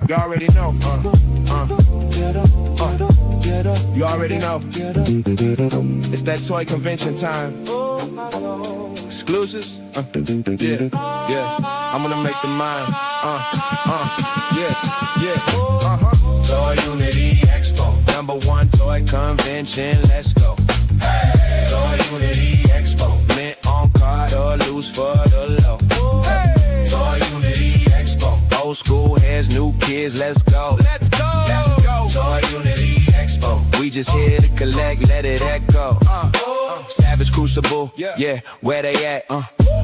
You already know. You already know. It's that toy convention time. Exclusives. Yeah. I'm gonna make them mine. Yeah. Toy Unity Expo, #1 toy convention. Let's go. Hey. Toy Unity Expo, mint on card or loose for the low. Hey. Toy Unity Expo, old school heads, new kids. Let's go. Let's go. Toy Unity Expo, we just here to collect, let it echo. Savage Crucible, yeah, where they at?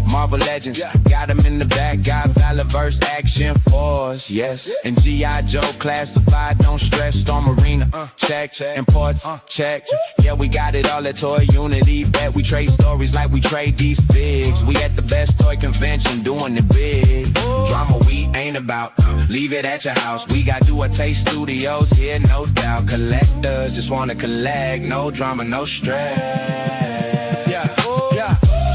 Marvel Legends, got them in the back, got Valaverse action force, yes. And G.I. Joe classified, don't stress, Storm Arena, check, imports, check. Yeah, we got it all at Toy Unity, bet we trade stories like we trade these figs. We at the best toy convention, doing it big. Drama we ain't about, leave it at your house. We got Do-A-Taste Studios here, no doubt. Collectors just wanna collect, no drama, no stress.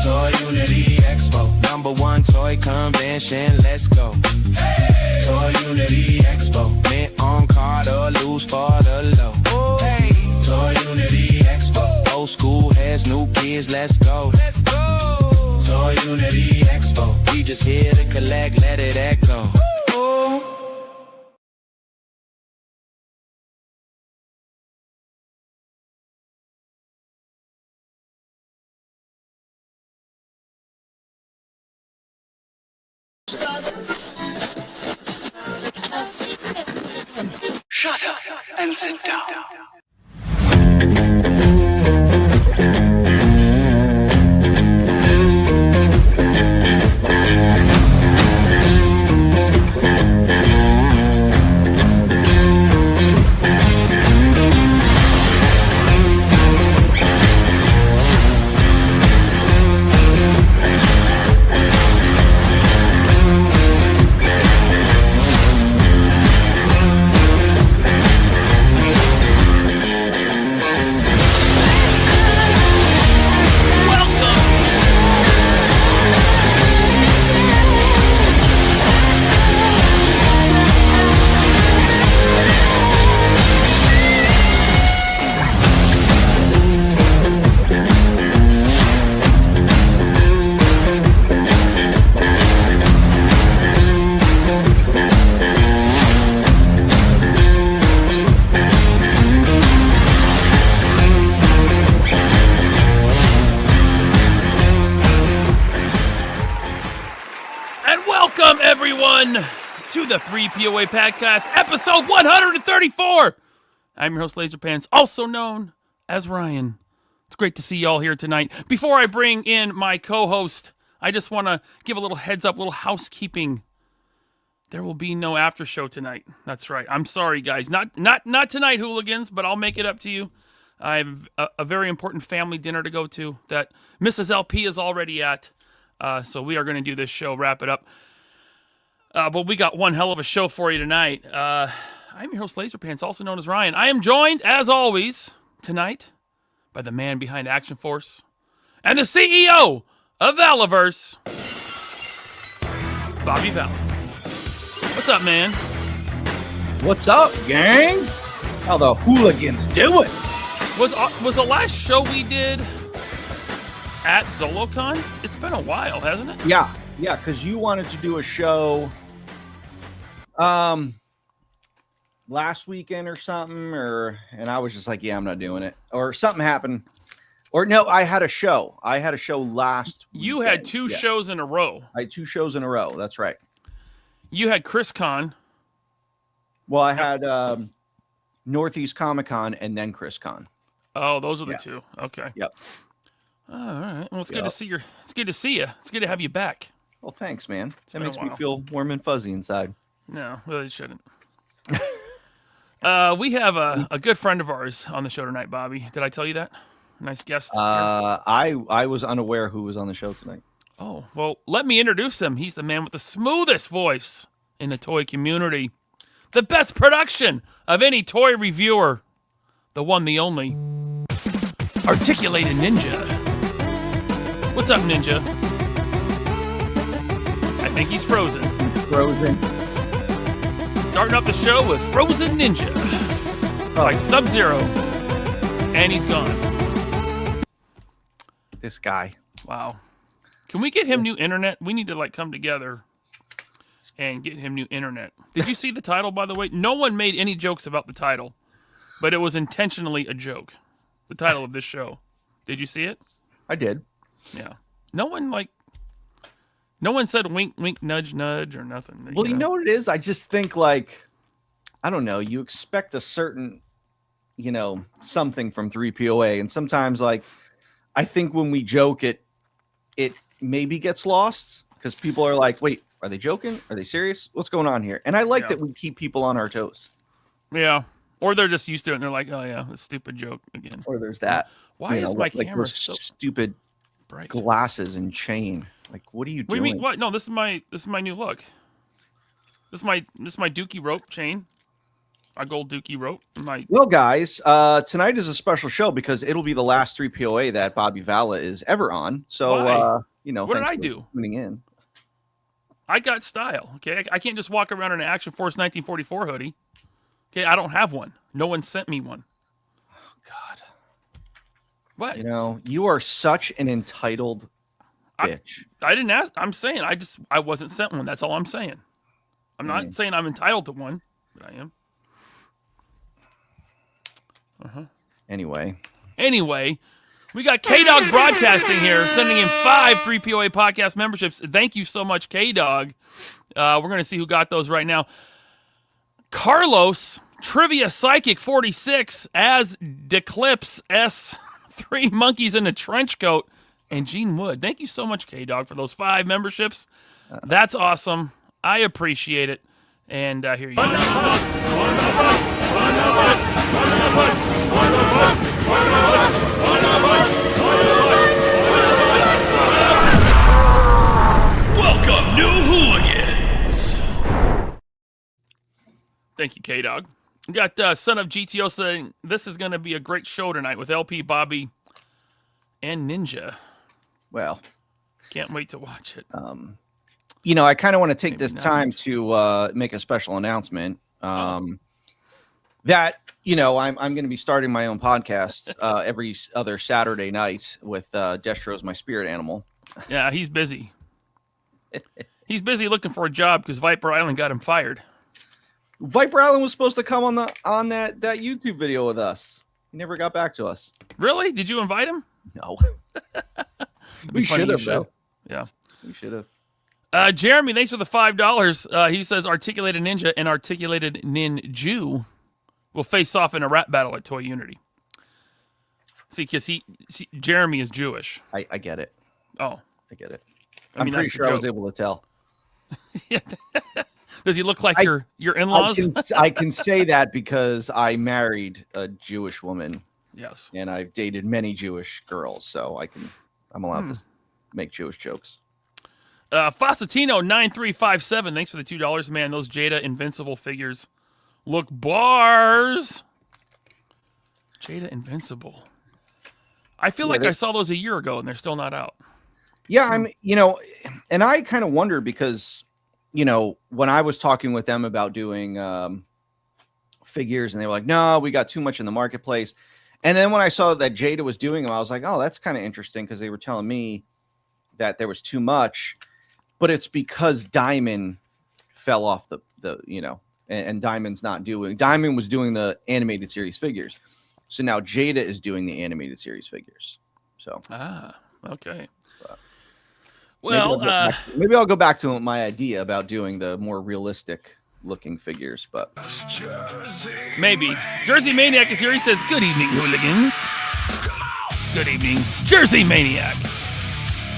Toy Unity Expo, #1 toy convention, let's go. Hey. Toy Unity Expo, mint on card or loose for the low. Hey. Toy Unity Expo, old school heads, new kids, let's go. Let's go. Toy Unity Expo, we just here to collect, let it echo. Shut up and sit down. To the 3POA Podcast, episode 134. I'm your host, Laserpants, also known as Ryan. It's great to see y'all here tonight. Before I bring in my co-host, I just want to give a little heads up, little housekeeping. There will be no after show tonight. That's right. I'm sorry, guys. Not tonight, hooligans, but I'll make it up to you. I have a very important family dinner to go to that Mrs. LP is already at. So we are going to do this show, wrap it up. But we got one hell of a show for you tonight. I'm your host, Laserpants, also known as Ryan. I am joined, as always, tonight by the man behind Action Force and the CEO of Valaverse, Bobby Val. What's up, man? What's up, gang? How the hooligans doing? Was the last show we did at ZoloCon? It's been a while, hasn't it? Yeah, because you wanted to do a show last weekend or something, and I was just like, yeah, I'm not doing it. Or something happened. Or no, I had a show. Last You weekend. had two shows in a row. I had 2 shows in a row. That's right. You had ChrisCon. Well, I had Northeast Comic Con and then ChrisCon. Oh, those are the two. Okay. Yep. Oh, all right. Well, it's good to see you. It's good to see you. It's good to have you back. Well, thanks, man. That makes been a me feel warm and fuzzy inside. No, really shouldn't. We have a good friend of ours on the show tonight, Bobby. Did I tell you that? Nice guest. I was unaware who was on the show tonight. Oh, well, let me introduce him. He's the man with the smoothest voice in the toy community. The best production of any toy reviewer. The one, the only. Articulated Ninja. What's up, Ninja? I think he's frozen. Frozen. Starting off the show with Frozen Ninja. Like Sub-Zero. And he's gone. This guy. Wow. Can we get him new internet? We need to like come together and get him new internet. Did you see the title, by the way? No one made any jokes about the title, but it was intentionally a joke. The title of this show. Did you see it? I did. Yeah. No one said wink, wink, nudge, nudge or nothing. Well, you know what it is? I just think like, I don't know, you expect a certain, something from 3POA. And sometimes like, I think when we joke it maybe gets lost because people are like, wait, are they joking? Are they serious? What's going on here? And I like that we keep people on our toes. Yeah. Or they're just used to it and they're like, oh yeah, a stupid joke again. Or there's that. Why is my camera so stupid bright? Glasses and chain. Like, what are you doing? What do you mean? What? No, this is my new look. This is my Dookie rope chain. My gold Dookie rope. Well, guys, tonight is a special show because it'll be the last 3POA that Bobby Vala is ever on. So, what did I do? Tuning in. I got style. Okay, I can't just walk around in an Action Force 1944 hoodie. Okay, I don't have one. No one sent me one. Oh God. What? You are such an entitled bitch. I didn't ask. I'm saying I wasn't sent one. That's all I'm saying. I'm not saying I'm entitled to one, but I am. Anyway, we got K-Dog Broadcasting here, sending in 5 3POA podcast memberships. Thank you so much, K-Dog. We're going to see who got those right now. Carlos, Trivia Psychic 46, as Declips S, 3 Monkeys in a Trench Coat, and Gene Wood. Thank you so much, K-Dog, for those 5 memberships. That's awesome. I appreciate it. And here you go. Welcome, new hooligans. Thank you, K-Dog. We got Son of GTO saying, this is going to be a great show tonight with LP, Bobby, and Ninja. Well, can't wait to watch it. I kind of want to take this time to make a special announcement. That I'm going to be starting my own podcast every other Saturday night with Destro's my spirit animal. Yeah, he's busy. He's busy looking for a job because Viper Island got him fired. Viper Island was supposed to come on that YouTube video with us. He never got back to us. Really? Did you invite him? No. We should have, though. Yeah. We should have. Jeremy, thanks for the $5. He says Articulated Ninja and Articulated Ninju will face off in a rap battle at Toy Unity. See, because Jeremy is Jewish. I get it. Oh. I get it. I'm pretty sure I was able to tell. Does he look like your in-laws? I can say that because I married a Jewish woman. Yes. And I've dated many Jewish girls, so I'm allowed to make Jewish jokes. Fossatino 9357, thanks for the $2, man. Those Jada Invincible figures look bars. Jada Invincible. I feel like I saw those a year ago and they're still not out. Yeah, and I kind of wonder because, when I was talking with them about doing figures and they were like, no, we got too much in the marketplace. And then when I saw that Jada was doing them, I was like, oh, that's kind of interesting because they were telling me that there was too much, but it's because Diamond fell off and Diamond's not doing. Diamond was doing the animated series figures. So now Jada is doing the animated series figures. So. Okay. Well, maybe I'll go back to my idea about doing the more realistic looking figures, but maybe. Jersey Maniac is here. He says, good evening, hooligans. Good evening, Jersey Maniac.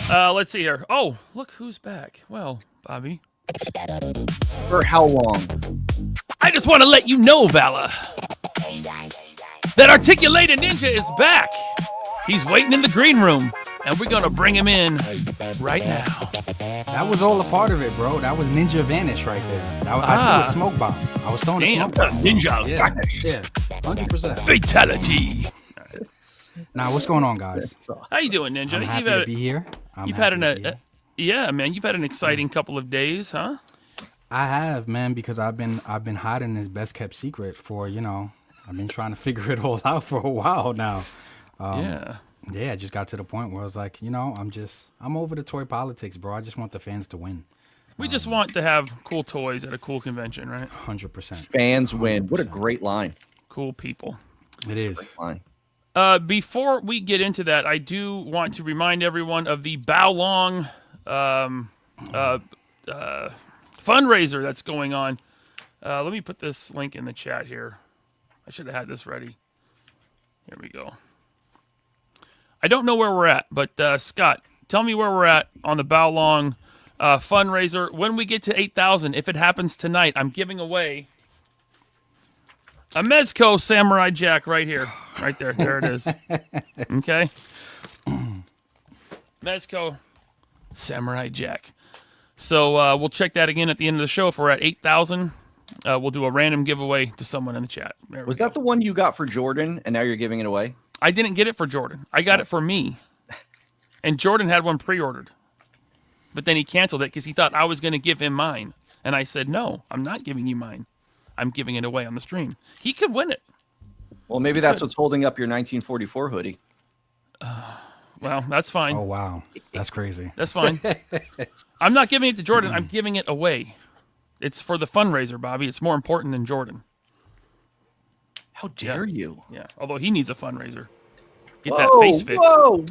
Let's see here. Oh, look who's back. Well, Bobby. For how long? I just want to let you know, Vala, that Articulated Ninja is back. He's waiting in the green room, and we're going to bring him in right now. That was all a part of it, bro. That was Ninja Vanish right there. I threw a smoke bomb. I was throwing a smoke bomb. Ninja Vanish. Yeah, 100%. Fatality. Now, what's going on, guys? How you doing, Ninja? I'm happy to be here. Yeah, man. You've had an exciting couple of days, huh? I have, man, because I've been hiding this best kept secret for, I've been trying to figure it all out for a while now. Yeah. Yeah, I just got to the point where I was like, I'm over the toy politics, bro. I just want the fans to win. We just want to have cool toys at a cool convention, right? 100%. Fans win. What a 100%. great line. Cool people. It is. Great line. Before we get into that, I do want to remind everyone of the Bao Long fundraiser that's going on. Let me put this link in the chat here. I should have had this ready. Here we go. I don't know where we're at, but Scott, tell me where we're at on the Bao Long fundraiser. When we get to 8,000, if it happens tonight, I'm giving away a Mezco Samurai Jack right here. Right there. There it is. Okay. Mezco Samurai Jack. So we'll check that again at the end of the show. If we're at 8,000, we'll do a random giveaway to someone in the chat. Was that the one you got for Jordan, and now you're giving it away? I didn't get it for Jordan. I got it for me. And Jordan had one pre-ordered. But then he canceled it because he thought I was going to give him mine. And I said, no, I'm not giving you mine. I'm giving it away on the stream. He could win it. Well, maybe that's what's holding up your 1944 hoodie. Well, that's fine. Oh, wow. That's crazy. That's fine. I'm not giving it to Jordan. I'm giving it away. It's for the fundraiser, Bobby. It's more important than Jordan. How dare you? Yeah, although he needs a fundraiser. Get Whoa, that face fixed. Whoa!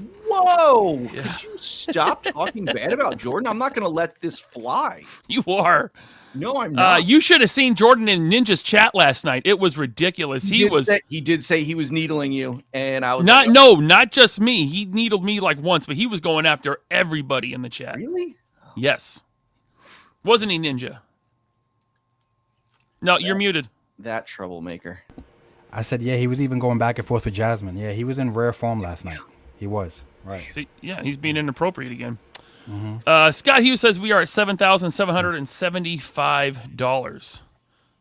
Yeah. Could you stop talking bad about Jordan? I'm not going to let this fly. You are. No, I'm not. You should have seen Jordan in Ninja's chat last night. It was ridiculous. He did say he was needling you, and I was not just me. He needled me like once, but he was going after everybody in the chat. Really? Yes. Wasn't he, Ninja? No, you're muted. That troublemaker. I said, yeah, he was even going back and forth with Jasmine. Yeah, he was in rare form last night. He was. Right. See, yeah, he's being inappropriate again. Mm-hmm. Scott Hughes says we are at $7,775.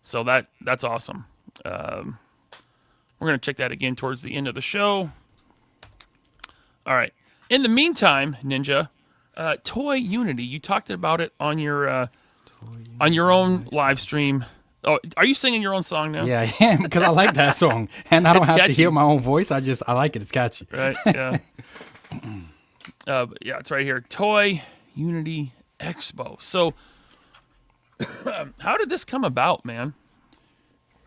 So that's awesome. We're going to check that again towards the end of the show. All right. In the meantime, Ninja, Toy Unity, you talked about it on your own live stream. Oh, are you singing your own song now? Yeah, I am, because I like that song. And I don't have catchy. to hear my own voice. I like it. It's catchy. Right, yeah. Yeah, it's right here. Toy Unity Expo. So, how did this come about, man?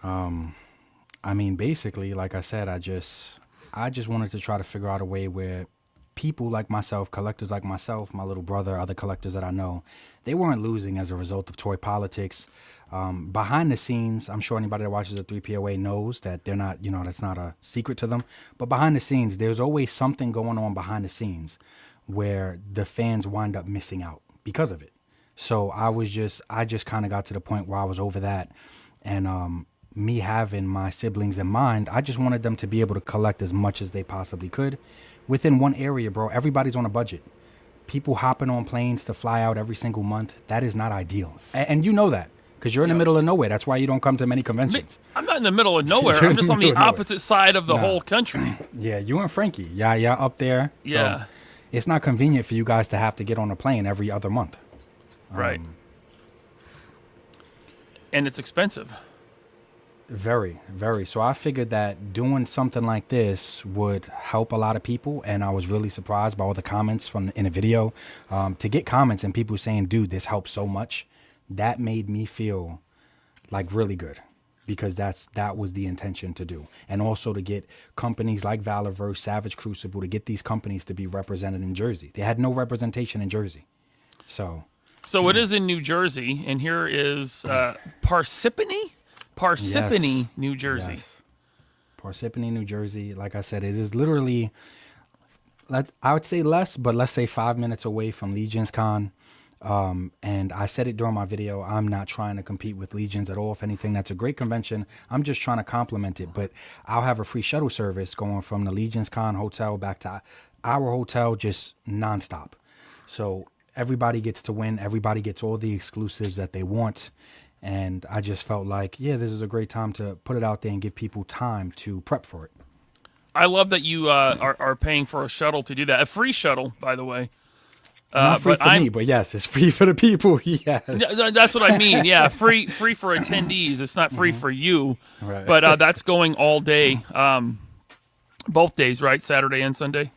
I mean, basically, like I said, I just wanted to try to figure out a way where people like myself, collectors like myself, my little brother, other collectors that I know, they weren't losing as a result of toy politics. Behind the scenes, I'm sure anybody that watches the 3POA knows that they're not, that's not a secret to them. But behind the scenes, there's always something going on behind the scenes where the fans wind up missing out because of it. So I just kind of got to the point where I was over that. And me having my siblings in mind, I just wanted them to be able to collect as much as they possibly could within one area, bro. Everybody's on a budget. People hopping on planes to fly out every single month, that is not ideal. And you know that. Because you're in the middle of nowhere. That's why you don't come to many conventions. I'm not in the middle of nowhere. I'm just on the opposite side of the whole country. Yeah, you and Frankie. Yeah, up there. Yeah. So it's not convenient for you guys to have to get on a plane every other month. Right. And it's expensive. Very, very. So I figured that doing something like this would help a lot of people. And I was really surprised by all the comments in a video. To get comments and people saying, dude, this helps so much. That made me feel like really good because that was the intention to do. And also to get companies like Valaverse, Savage Crucible, to get these companies to be represented in Jersey. They had no representation in Jersey. So it is in New Jersey. And here is Parsippany, yes. New Jersey. Yes. Parsippany, New Jersey. Like I said, it is literally, I would say less, but let's say 5 minutes away from Legion's Con. And I said it during my video, I'm not trying to compete with Legions at all. If anything, that's a great convention. I'm just trying to complement it. But I'll have a free shuttle service going from the Legion's Con hotel back to our hotel, just nonstop. So everybody gets to win. Everybody gets all the exclusives that they want. And I just felt like, yeah, this is a great time to put it out there and give people time to prep for it. I love that you are paying for a shuttle to do that. A free shuttle, by the way. Not free but for me, but yes, it's free for the people. Yes. That's what I mean. Yeah, free for attendees. It's not free for you. Right. But that's going all day, both days, right? Saturday and Sunday.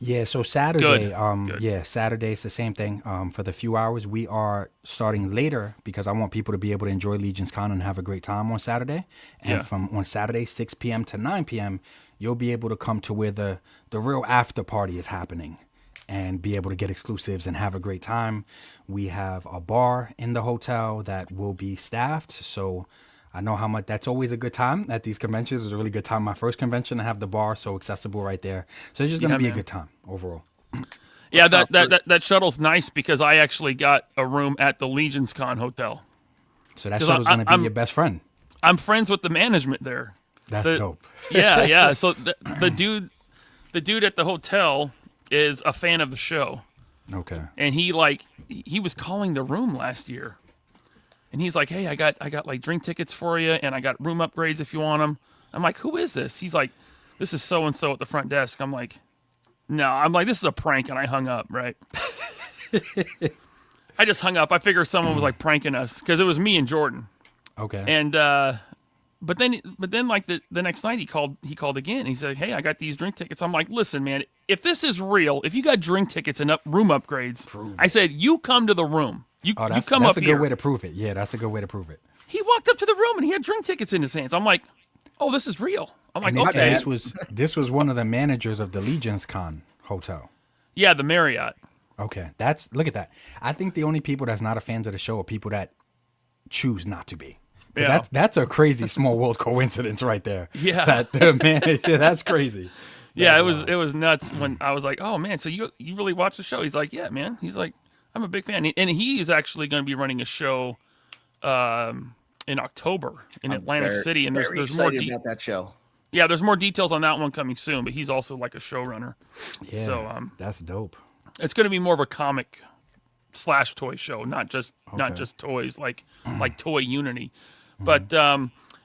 Yeah, so Saturday, Good. Saturday is the same thing. For the few hours, we are starting later because I want people to be able to enjoy Legion's Con and have a great time on Saturday. And from on Saturday, 6 p.m. to 9 p.m., you'll be able to come to where the real after party is happening and be able to get exclusives and have a great time. We have a bar in the hotel that will be staffed, so I know how much that's always a good time at these conventions. It was a really good time. My first convention to have the bar so accessible right there. So it's just going to be a good time overall. Yeah, that shuttle's nice because I actually got a room at the Legion's Con Hotel. So that shuttle's going to be your best friend. I'm friends with the management there. That's dope. Yeah. So the dude at the hotel is a fan of the show. Okay. And he was calling the room last year. And he's like, "Hey, I got like drink tickets for you, and I got room upgrades if you want them." I'm like, "Who is this?" He's like, "This is so and so at the front desk." I'm like, "No." I'm like, "This is a prank," and I hung up. Right? I just hung up. I figured someone was like pranking us because it was me and Jordan. Okay. And but then like the next night he called again. He said, "Hey, I got these drink tickets." I'm like, "Listen, man, if this is real, if you got drink tickets and room upgrades," I said, "You come to the room. You come up here." That's a good way to prove it. Yeah, that's a good way to prove it. He walked up to the room and he had drink tickets in his hands. I'm like, "Oh, this is real." I'm like, And "Okay." this was one of the managers of the Legion's Con hotel. Yeah, the Marriott. Okay, look at that. I think the only people that's not a fans of the show are people that choose not to be. Yeah. That's a crazy small world coincidence right there. Yeah. That's crazy. Yeah, it was nuts when I was like, "Oh man, so you really watch the show?" He's like, "Yeah, man." He's like, "I'm a big fan," and he is actually going to be running a show in October in Atlantic City, and there's more about that show. Yeah, there's more details on that one coming soon, but he's also like a showrunner. Yeah, so that's dope. It's going to be more of a comic / toy show, not just toys like Toy Unity. But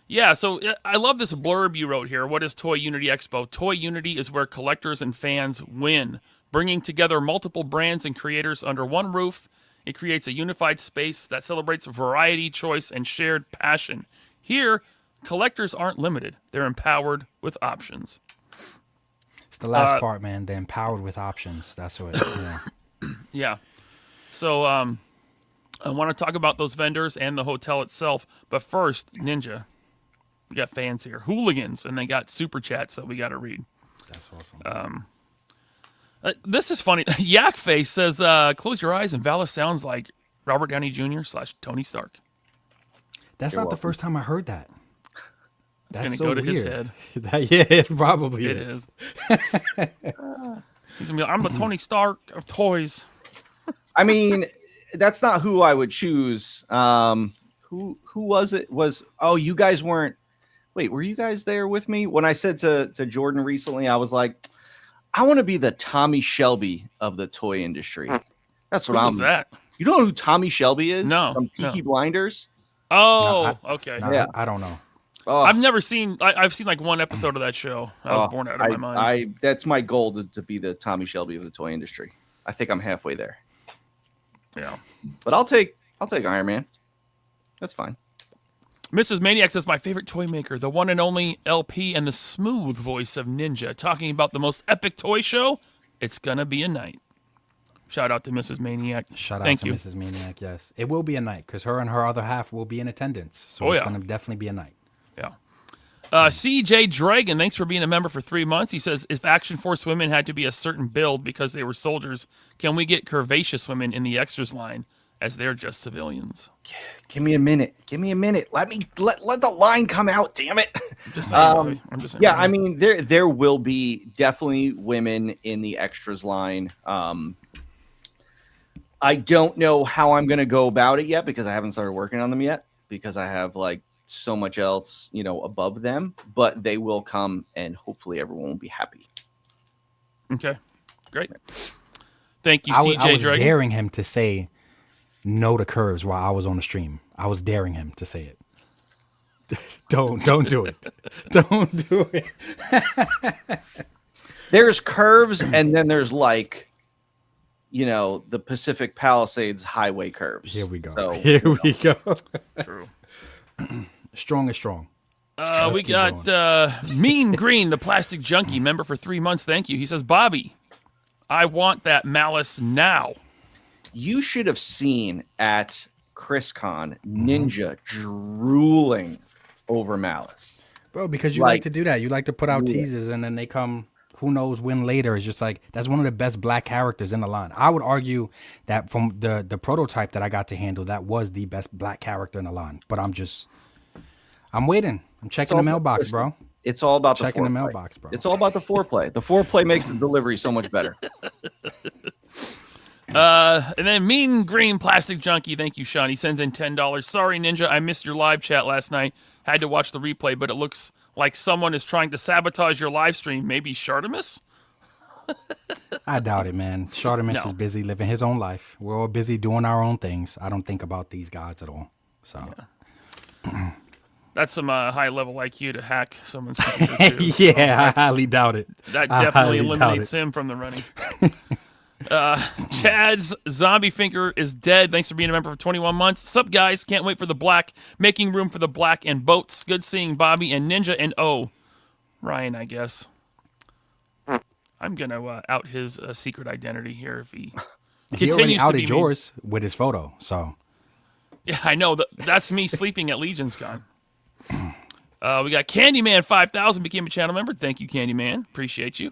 yeah, so I love this blurb you wrote here. What is Toy Unity Expo? Toy Unity is where collectors and fans win, bringing together multiple brands and creators under one roof. It creates a unified space that celebrates variety, choice, and shared passion. Here, collectors aren't limited. They're empowered with options. It's the last part, man. They're empowered with options. That's what. Yeah. Yeah. So I want to talk about those vendors and the hotel itself. But first, Ninja, we got fans here, hooligans, and they got super chats that we got to read. That's awesome. This is funny. Yak Face says, "Close your eyes and Vala sounds like Robert Downey Jr. / Tony Stark." That's not the first time I heard that. It's going to go to his head. Yeah, it probably It is. He's going to be like, "I'm the Tony Stark of toys." I mean, that's not who I would choose. Who was it? You guys weren't. Wait, were you guys there with me when I said to Jordan recently? I was like, I want to be the Tommy Shelby of the toy industry. That's what Who's that? You don't know who Tommy Shelby is? No, From Peaky Blinders. Oh, okay. No, Yeah. I don't know. Oh, I've never seen. I've seen like one episode of that show. I was born out of my mind. That's my goal to be the Tommy Shelby of the toy industry. I think I'm halfway there. Yeah. But I'll take Iron Man. That's fine. Mrs. Maniac says, "My favorite toy maker, the one and only LP, and the smooth voice of Ninja, talking about the most epic toy show. It's gonna be a night." Shout out to Mrs. Maniac. Shout out Thank to you. Mrs. Maniac. Yes, it will be a night because her and her other half will be in attendance. So it's going to definitely be a night. Yeah. CJ Dragon, thanks for being a member for 3 months. He says, "If Action Force women had to be a certain build because they were soldiers, can we get curvaceous women in the extras line as they're just civilians?" Give me a minute. Let the line come out. Damn it. I'm just saying, Bobby. I'm just saying, Yeah, Bobby. I mean there will be definitely women in the extras line. I don't know how I'm going to go about it yet because I haven't started working on them yet because I have like so much else, above them, but they will come and hopefully everyone will be happy. Okay, great. Thank you, I CJ was Dragon. daring him to say no to curves while I was on the stream. I was daring him to say it. Don't do it. Don't do it. There's curves and then there's like the Pacific Palisades highway curves. Here we go. So, Here we go. True. Strong is strong. We got Mean Green, the plastic junkie, member for 3 months. Thank you. He says, Bobby, I want that malice now. You should have seen at ChrisCon Ninja drooling over malice. Bro, because you like to do that. You like to put out teasers and then they come who knows when later. It's just like, that's one of the best black characters in the line. I would argue that from the prototype that I got to handle, that was the best black character in the line. But I'm waiting. I'm checking the mailbox, bro. It's all about checking the the mailbox, bro. It's all about the foreplay. The foreplay makes the delivery so much better. And then Mean Green Plastic Junkie, thank you, Sean. He sends in $10. Sorry, Ninja, I missed your live chat last night. Had to watch the replay, but it looks like someone is trying to sabotage your live stream. Maybe Shartimus? I doubt it, man. Shartimus is busy living his own life. We're all busy doing our own things. I don't think about these guys at all. So. Yeah. That's some high-level IQ to hack someone's computer, too. Yeah, I highly doubt it. That definitely eliminates him from the running. Chad's zombie finger is dead. Thanks for being a member for 21 months. Sup, guys? Can't wait for the black. Making room for the black and boats. Good seeing Bobby and Ninja and Ryan, I guess. I'm going to out his secret identity here if he continues already to outed be yours with his photo, so. Yeah, I know. That's me sleeping at Legion's Con. We got Candyman 5000 became a channel member. Thank you, Candyman. Appreciate you.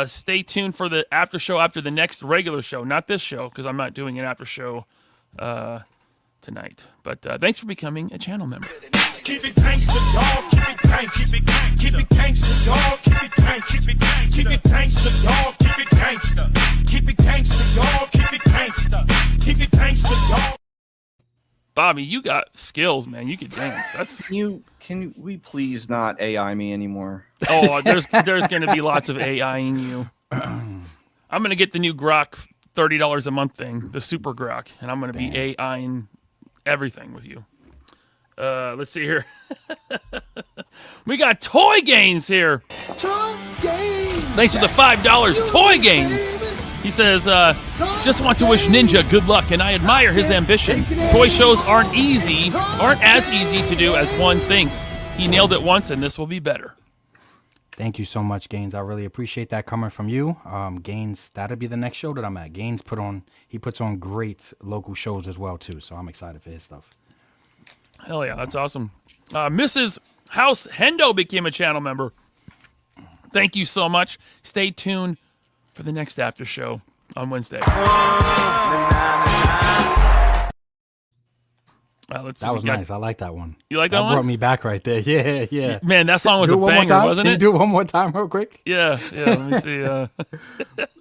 Stay tuned for the after show after the next regular show. Not this show, because I'm not doing an after show tonight. But thanks for becoming a channel member. Keep it gangsta, dog. Keep it gang. Keep it gang. Keep it gangsta, dog. Keep it gang. Keep it gang. Keep it gangsta, dog. Keep it gangsta. Keep it gangsta, dog. Keep it gangsta. Keep it gangsta, dog. Bobby, you got skills, man. You could dance. That's Can we please not AI me anymore? Oh, there's going to be lots of AI in you. I'm going to get the new Grok $30 a month thing, the Super Grok, and I'm going to be AI-ing everything with you. Let's see here. We got Toy Gains here. Toy Gains. Thanks for the $5. Toy Gains. He says, just want to wish Ninja good luck, and I admire his ambition. Toy shows aren't as easy to do as one thinks. He nailed it once, and this will be better. Thank you so much, Gaines. I really appreciate that coming from you. Gaines, that'll be the next show that I'm at. Gaines puts on great local shows as well, too, so I'm excited for his stuff. Hell yeah, that's awesome. Mrs. House Hendo became a channel member. Thank you so much. Stay tuned for the next after show on Wednesday. That was nice. I like that one. You like that one? That brought me back right there. Yeah, yeah. Man, that song was a banger, wasn't it? Can you do it one more time real quick? Yeah. Let me see.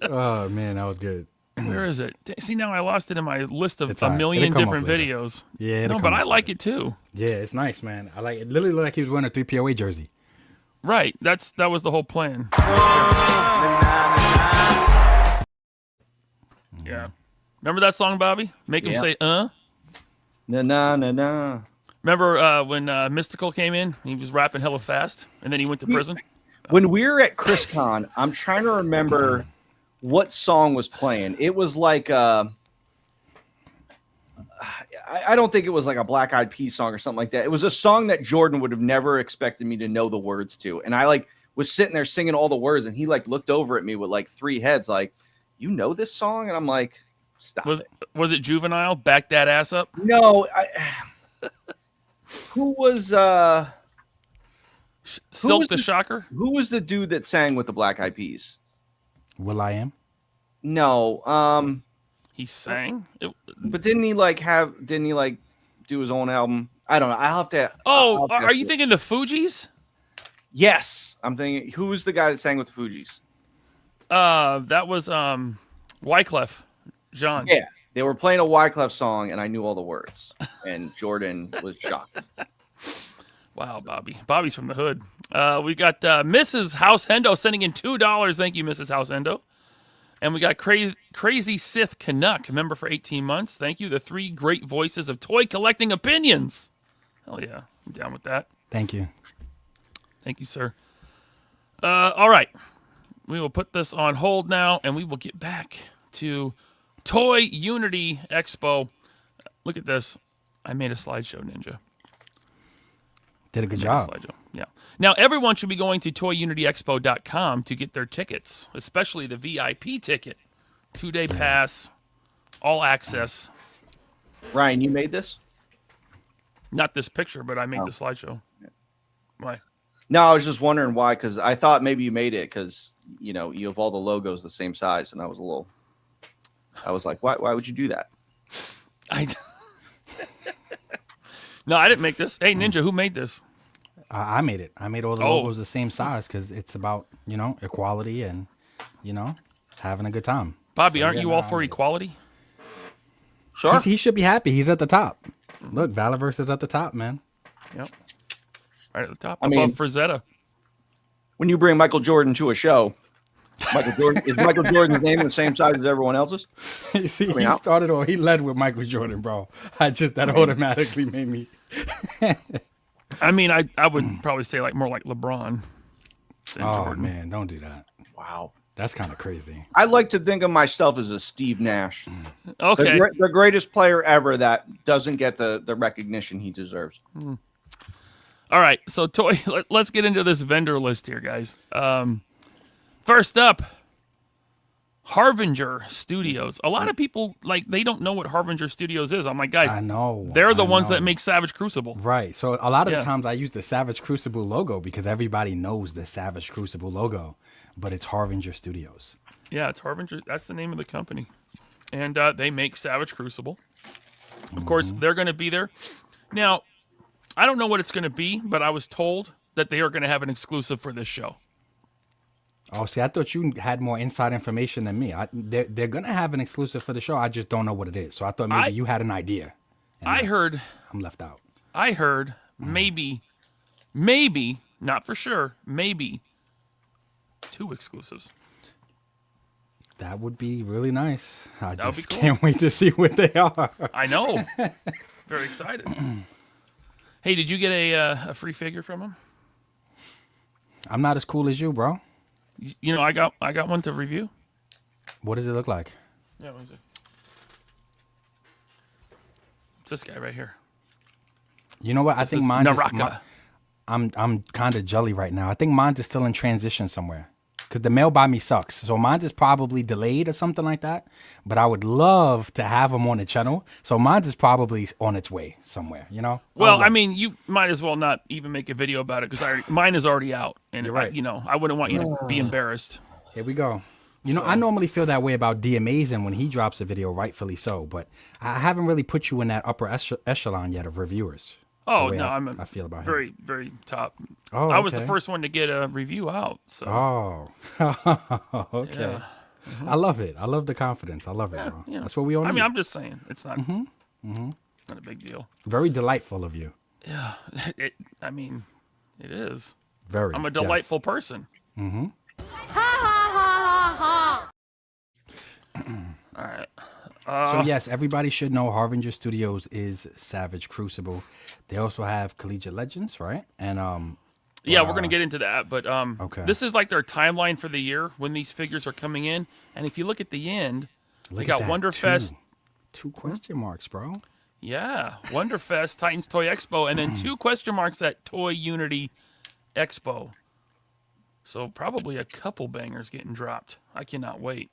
Oh, man, that was good. Where is it? See, now I lost it in my list of It's a all right. million It'll come different up later. videos. Yeah, no, but I like it too. Yeah, it's nice, man. I like it. Literally looked like he was wearing a 3POA jersey. Right. That was the whole plan. Yeah. Remember that song, Bobby? Make him say, Na na na na. Remember when Mystical came in? He was rapping hella fast, and then he went to prison? When we were at ChrisCon, I'm trying to remember what song was playing. It was like I don't think it was like a Black Eyed Peas song or something like that. It was a song that Jordan would have never expected me to know the words to. And I was sitting there singing all the words, and he looked over at me with like three heads like, you know this song? And I'm like, stop it. Was it Juvenile? Back that ass up? No, who was Silk the Shocker? Who was the dude that sang with the Black Eyed Peas? Will.i.am? No. He sang? But didn't he do his own album? I don't know. I'll have to. Oh, are you thinking the Fugees? Yes. I'm thinking, who was the guy that sang with the Fugees? That was Wyclef Jean. Yeah. They were playing a Wyclef song, and I knew all the words. And Jordan was shocked. Wow, Bobby. Bobby's from the hood. We got Mrs. House Hendo sending in $2. Thank you, Mrs. House Hendo. And we got Crazy Sith Canuck, member for 18 months. Thank you. The three great voices of toy collecting opinions. Hell yeah. I'm down with that. Thank you. Thank you, sir. All right. We will put this on hold now, and we will get back to Toy Unity Expo. Look at this. I made a slideshow, Ninja. Did a good job. Slideshow. Yeah. Now, everyone should be going to toyunityexpo.com to get their tickets, especially the VIP ticket. 2-day pass, all access. Ryan, you made this? Not this picture, but I made the slideshow. Why? No, I was just wondering why, because I thought maybe you made it because, you know, you have all the logos the same size, and I was like, why would you do that? No, I didn't make this. Hey, Ninja, who made this? I made it. I made all the logos the same size because it's about, you know, equality and, you know, having a good time. Bobby, aren't you all for equality? Sure. He should be happy. He's at the top. Look, Valaverse is at the top, man. Yep. Right at the top. I mean, above Frazetta. When you bring Michael Jordan to a show, is Michael Jordan's name the same size as everyone else's? You see, he led with Michael Jordan, bro. That automatically made me. I mean, I would probably say more like LeBron than Jordan. Man, don't do that. Wow. That's kind of crazy. I like to think of myself as a Steve Nash. Okay. The greatest player ever that doesn't get the recognition he deserves. All right. So, let's get into this vendor list here, guys. First up, Harbinger Studios. A lot of people, they don't know what Harbinger Studios is. I'm like, guys, I know. They're the ones that make Savage Crucible. Right. So, a lot of times I use the Savage Crucible logo because everybody knows the Savage Crucible logo. But it's Harbinger Studios. Yeah, it's Harbinger. That's the name of the company. And they make Savage Crucible. Of course, they're going to be there. Now, I don't know what it's going to be, but I was told that they are going to have an exclusive for this show. Oh, see, I thought you had more inside information than me. They're going to have an exclusive for the show. I just don't know what it is. So I thought maybe you had an idea. I heard... I'm left out. I heard maybe, not for sure, maybe 2 exclusives. That would be really nice. I That would just be cool. can't wait to see what they are. I know. Very excited. Hey, did you get a free figure from them? I'm not as cool as you, bro. You know, I got one to review. What does it look like? Yeah, what is it? It's this guy right here. You know what? I think mine Naraka. I'm kind of jelly right now. I think mine's is still in transition somewhere. Because the mail by me sucks. So mine's is probably delayed or something like that. But I would love to have them on the channel. So mine's is probably on its way somewhere, you know? Well, I mean, you might as well not even make a video about it because mine is already out. And You're right. I wouldn't want you to be embarrassed. Here we go. You know, I normally feel that way about D Amazing when he drops a video, rightfully so. But I haven't really put you in that upper echelon yet of reviewers. Oh, no, I feel about very, him. very top. Oh, I was the okay. first one to get a review out. So. Oh, okay. Yeah. I love it. I love the confidence. I love it, bro. Yeah. That's what we all need. I mean, I'm just saying. It's not, not a big deal. Very delightful of you. Yeah. It is. Very. I'm a delightful person. Ha ha ha ha ha. All right. So yes, everybody should know Harbinger Studios is Savage Crucible. They also have Collegiate Legends, right? And yeah, we're gonna get into that, but okay. This is like their timeline for the year when these figures are coming in. And if you look at the end, they got Wonderfest. Two question marks, bro. Yeah, Wonderfest, Titans Toy Expo, and then 2 question marks at Toy Unity Expo. So probably a couple bangers getting dropped. I cannot wait.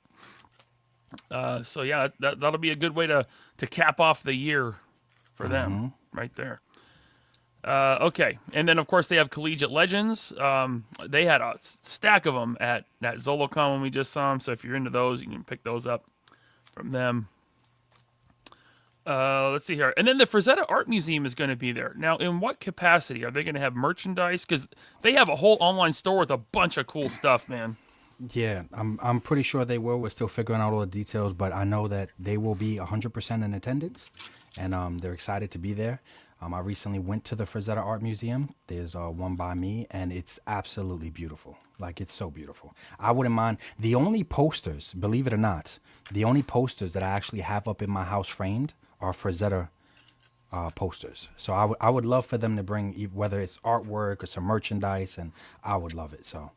So yeah, that'll be a good way to cap off the year for them right there. Okay, and then of course they have Collegiate Legends. They had a stack of them at ZoloCon when we just saw them. So if you're into those, you can pick those up from them. Let's see here, and then the Frazetta Art Museum is going to be there. Now, in what capacity are they going to have merchandise? Because they have a whole online store with a bunch of cool stuff, man. Yeah, I'm pretty sure they will. We're still figuring out all the details, but I know that they will be 100% in attendance, and they're excited to be there. I recently went to the Frazetta Art Museum. There's one by me, and it's absolutely beautiful. Like, it's so beautiful. I wouldn't mind. The only posters, believe it or not, the only posters that I actually have up in my house framed are Frazetta posters. So I would love for them to bring, whether it's artwork or some merchandise, and I would love it. So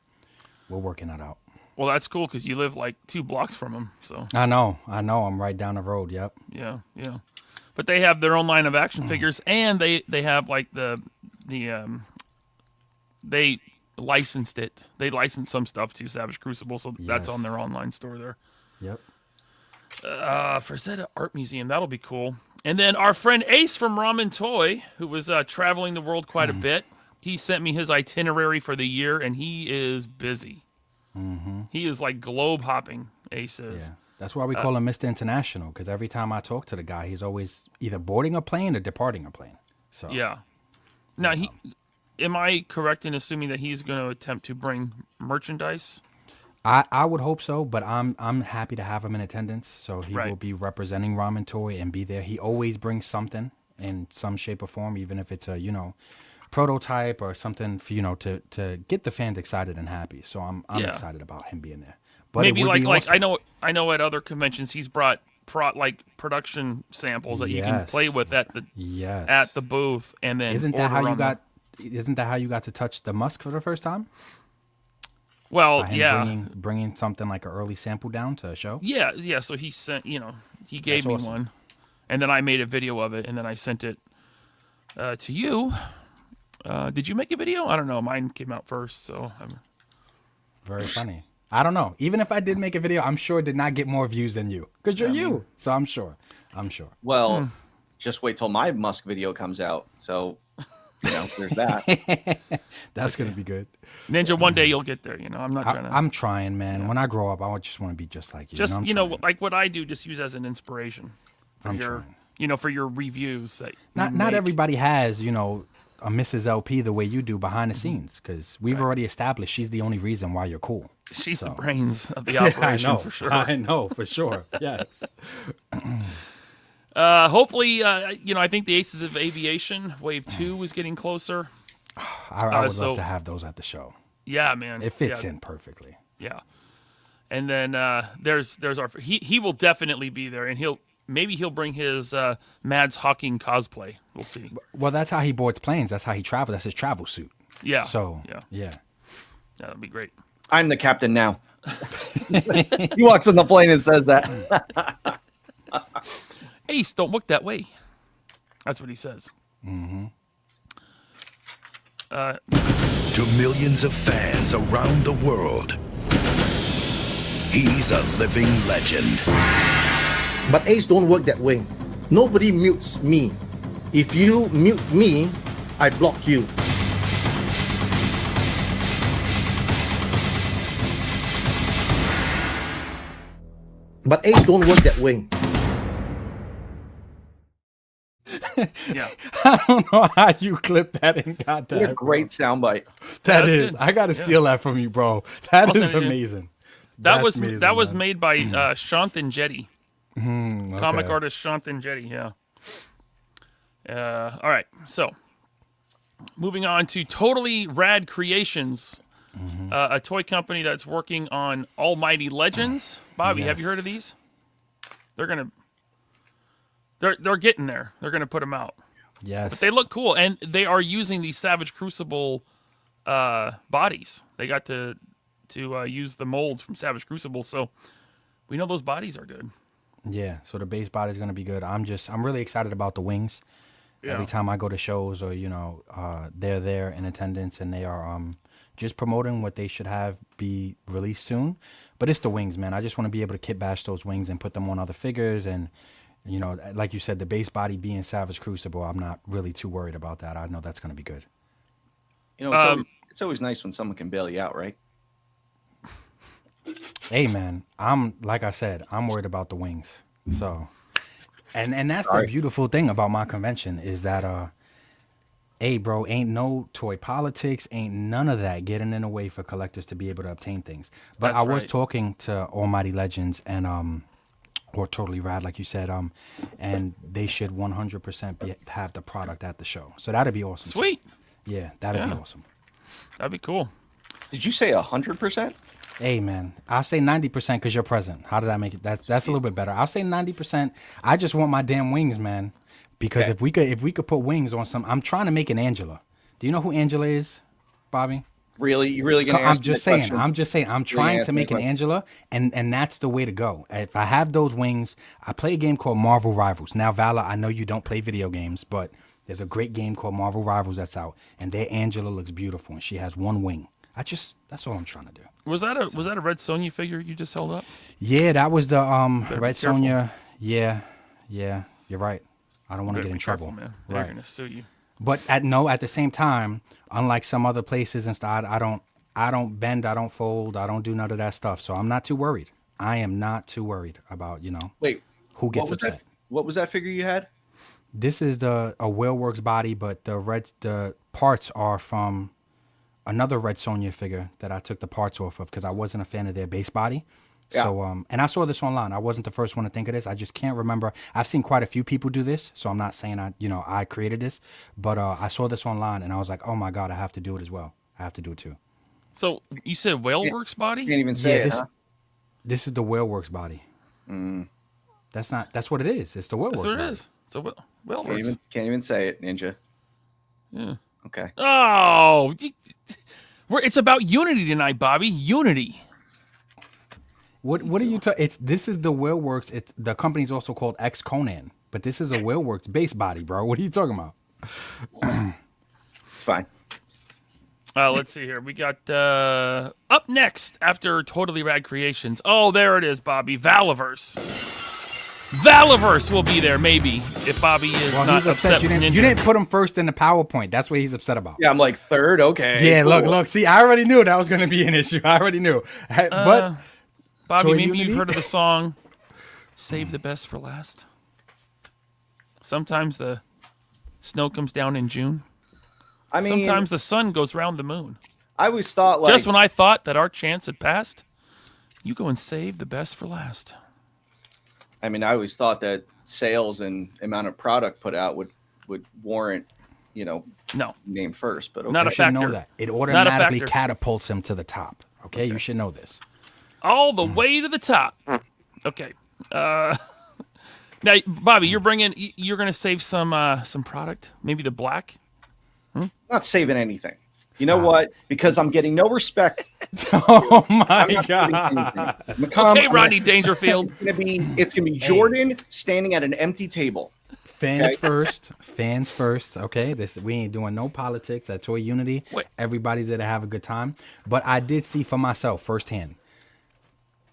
we're working that out. Well, that's cool because you live like 2 blocks from them. So I know. I'm right down the road. Yep. yeah. But they have their own line of action figures, and they have like they licensed it. They licensed some stuff to Savage Crucible, so that's on their online store there. Yep. Frazetta Art Museum, that'll be cool. And then our friend Ace from Ramen Toy, who was traveling the world quite a bit, he sent me his itinerary for the year, and he is busy. Mm-hmm. He is like globe hopping. Ace is. Yeah. That's why we call him Mr. International, because every time I talk to the guy, he's always either boarding a plane or departing a plane. So yeah. Now am I correct in assuming that he's going to attempt to bring merchandise? I would hope so, but I'm happy to have him in attendance. So he will be representing Ramen Toy and be there. He always brings something in some shape or form, even if it's a prototype or something for to get the fans excited and happy. So I'm excited about him being there. But maybe like I know at other conventions he's brought like production samples that you can play with at the booth, and then isn't that how you got to touch the musk for the first time? Well, bringing something like an early sample down to a show. Yeah. So he sent, he gave me one, and then I made a video of it, and then I sent it to you. Did you make a video? I don't know. Mine came out first, so very funny. I don't know. Even if I did make a video, I'm sure it did not get more views than you, because you're you. So I'm sure. Well, just wait till my Musk video comes out. So, there's that. That's gonna be good. Ninja, one day you'll get there. I'm not trying to. I'm trying, man. Yeah. When I grow up, I just want to be just like you. Just like what I do, just use as an inspiration for for your reviews. That not everybody has a Mrs. LP the way you do behind the scenes, because we've already established she's the only reason why you're cool. She's the brains of the operation for sure. I know for sure. Yes. Hopefully, I think the Aces of Aviation Wave 2 is getting closer. I would love to have those at the show. Yeah, man. It fits in perfectly. Yeah. And then there's our he will definitely be there, and he'll bring his Mads Hawking cosplay. We'll see. Well, that's how he boards planes. That's how he travels. That's his travel suit. Yeah. So yeah, that'd be great. I'm the captain now. He walks on the plane and says that. Ace, don't look that way. That's what he says. Mm-hmm. To millions of fans around the world, he's a living legend. But Ace don't work that way. Nobody mutes me. If you mute me, I block you. But Ace don't work that way. Yeah. I don't know how you clip that and got that. What a great soundbite. That is. Good. I got to steal that from you, bro. That is amazing. That was made by Shanthan Jetty. Okay. Comic artist Shanthan Jetty, yeah. All right, so moving on to Totally Rad Creations, a toy company that's working on Almighty Legends. Bobby, have you heard of these? They're getting there. They're gonna put them out. Yes, but they look cool, and they are using these Savage Crucible bodies. They got to use the molds from Savage Crucible, so we know those bodies are good. Yeah, so the base body is going to be good. I'm really excited about the wings. Yeah. Every time I go to shows or, they're there in attendance and they are just promoting what they should have be released soon. But it's the wings, man. I just want to be able to kit bash those wings and put them on other figures. And, like you said, the base body being Savage Crucible, I'm not really too worried about that. I know that's going to be good. It's always nice when someone can bail you out, right? Hey man, like I said, I'm worried about the wings. So, and that's the beautiful thing about my convention is that, hey bro, ain't no toy politics, ain't none of that getting in the way for collectors to be able to obtain things. But I was talking to Almighty Legends and or Totally Rad, like you said, and they should 100% have the product at the show. So that'd be awesome. Sweet. Too. Yeah, that'd be awesome. That'd be cool. Did you say 100%? Hey man, I'll say 90% because you're present. How did I make it? That's a little bit better. I'll say 90%. I just want my damn wings, man. Because if we could put wings on some, I'm trying to make an Angela. Do you know who Angela is, Bobby? Really, you really gonna? I'm just saying. I'm trying to make an Angela, and that's the way to go. If I have those wings, I play a game called Marvel Rivals. Now, Vala, I know you don't play video games, but there's a great game called Marvel Rivals that's out, and their Angela looks beautiful, and she has one wing. That's all I'm trying to do. Was that a Red Sonja figure you just held up? Yeah, that was the Red careful. Sonja. Yeah, you're right. I don't want to get in trouble. Man. Right. They're gonna sue you. But at the same time, unlike some other places and stuff, I don't bend, I don't fold, I don't do none of that stuff. So I'm not too worried. I am not too worried about, Wait, who gets upset. What was that figure you had? This is a Whaleworks body, but the parts are from another Red Sonja figure that I took the parts off of because I wasn't a fan of their base body. Yeah. So, and I saw this online. I wasn't the first one to think of this. I just can't remember. I've seen quite a few people do this, so I'm not saying I created this, but I saw this online and I was like, oh my God, I have to do it as well. I have to do it too. So you said Whaleworks body? Can't even say it, huh? This is the Whaleworks body. That's what it is. It's the Whaleworks. That's what body. it is. It's a Whaleworks. Can't even say it, Ninja. Yeah. Okay. Oh, it's about unity tonight, Bobby. Unity. What are you talking? This is the Whaleworks. The company's also called X Conan, but this is a Whaleworks base body, bro. What are you talking about? It's fine. Let's see here. We got up next after Totally Rad Creations. Oh, there it is, Bobby. Valaverse. Valaverse will be there, maybe, if Bobby is not upset with Ninja. You didn't put him first in the PowerPoint. That's what he's upset about. Yeah, I'm like third. Okay. Yeah, cool. look. See, I already knew that was going to be an issue. I already knew. But Bobby, Toy maybe Unity? you've heard of the song "Save the Best for Last." Sometimes the snow comes down in June. I mean, sometimes the sun goes round the moon. I always thought just when I thought that our chance had passed, you go and save the best for last. I mean, I always thought that sales and amount of product put out would warrant, no, name first. But okay. Not a factor. You should know that. It automatically catapults him to the top. Okay, you should know this. All the way to the top. Okay. Now, Bobby, you're going to save some product, maybe the black. Not saving anything. You know what? Because I'm getting no respect. Oh my God. Okay, Rodney Dangerfield. It's gonna be Jordan standing at an empty table. Fans first. Fans first. Okay. We ain't doing no politics at Toy Unity. Wait. Everybody's there to have a good time. But I did see for myself firsthand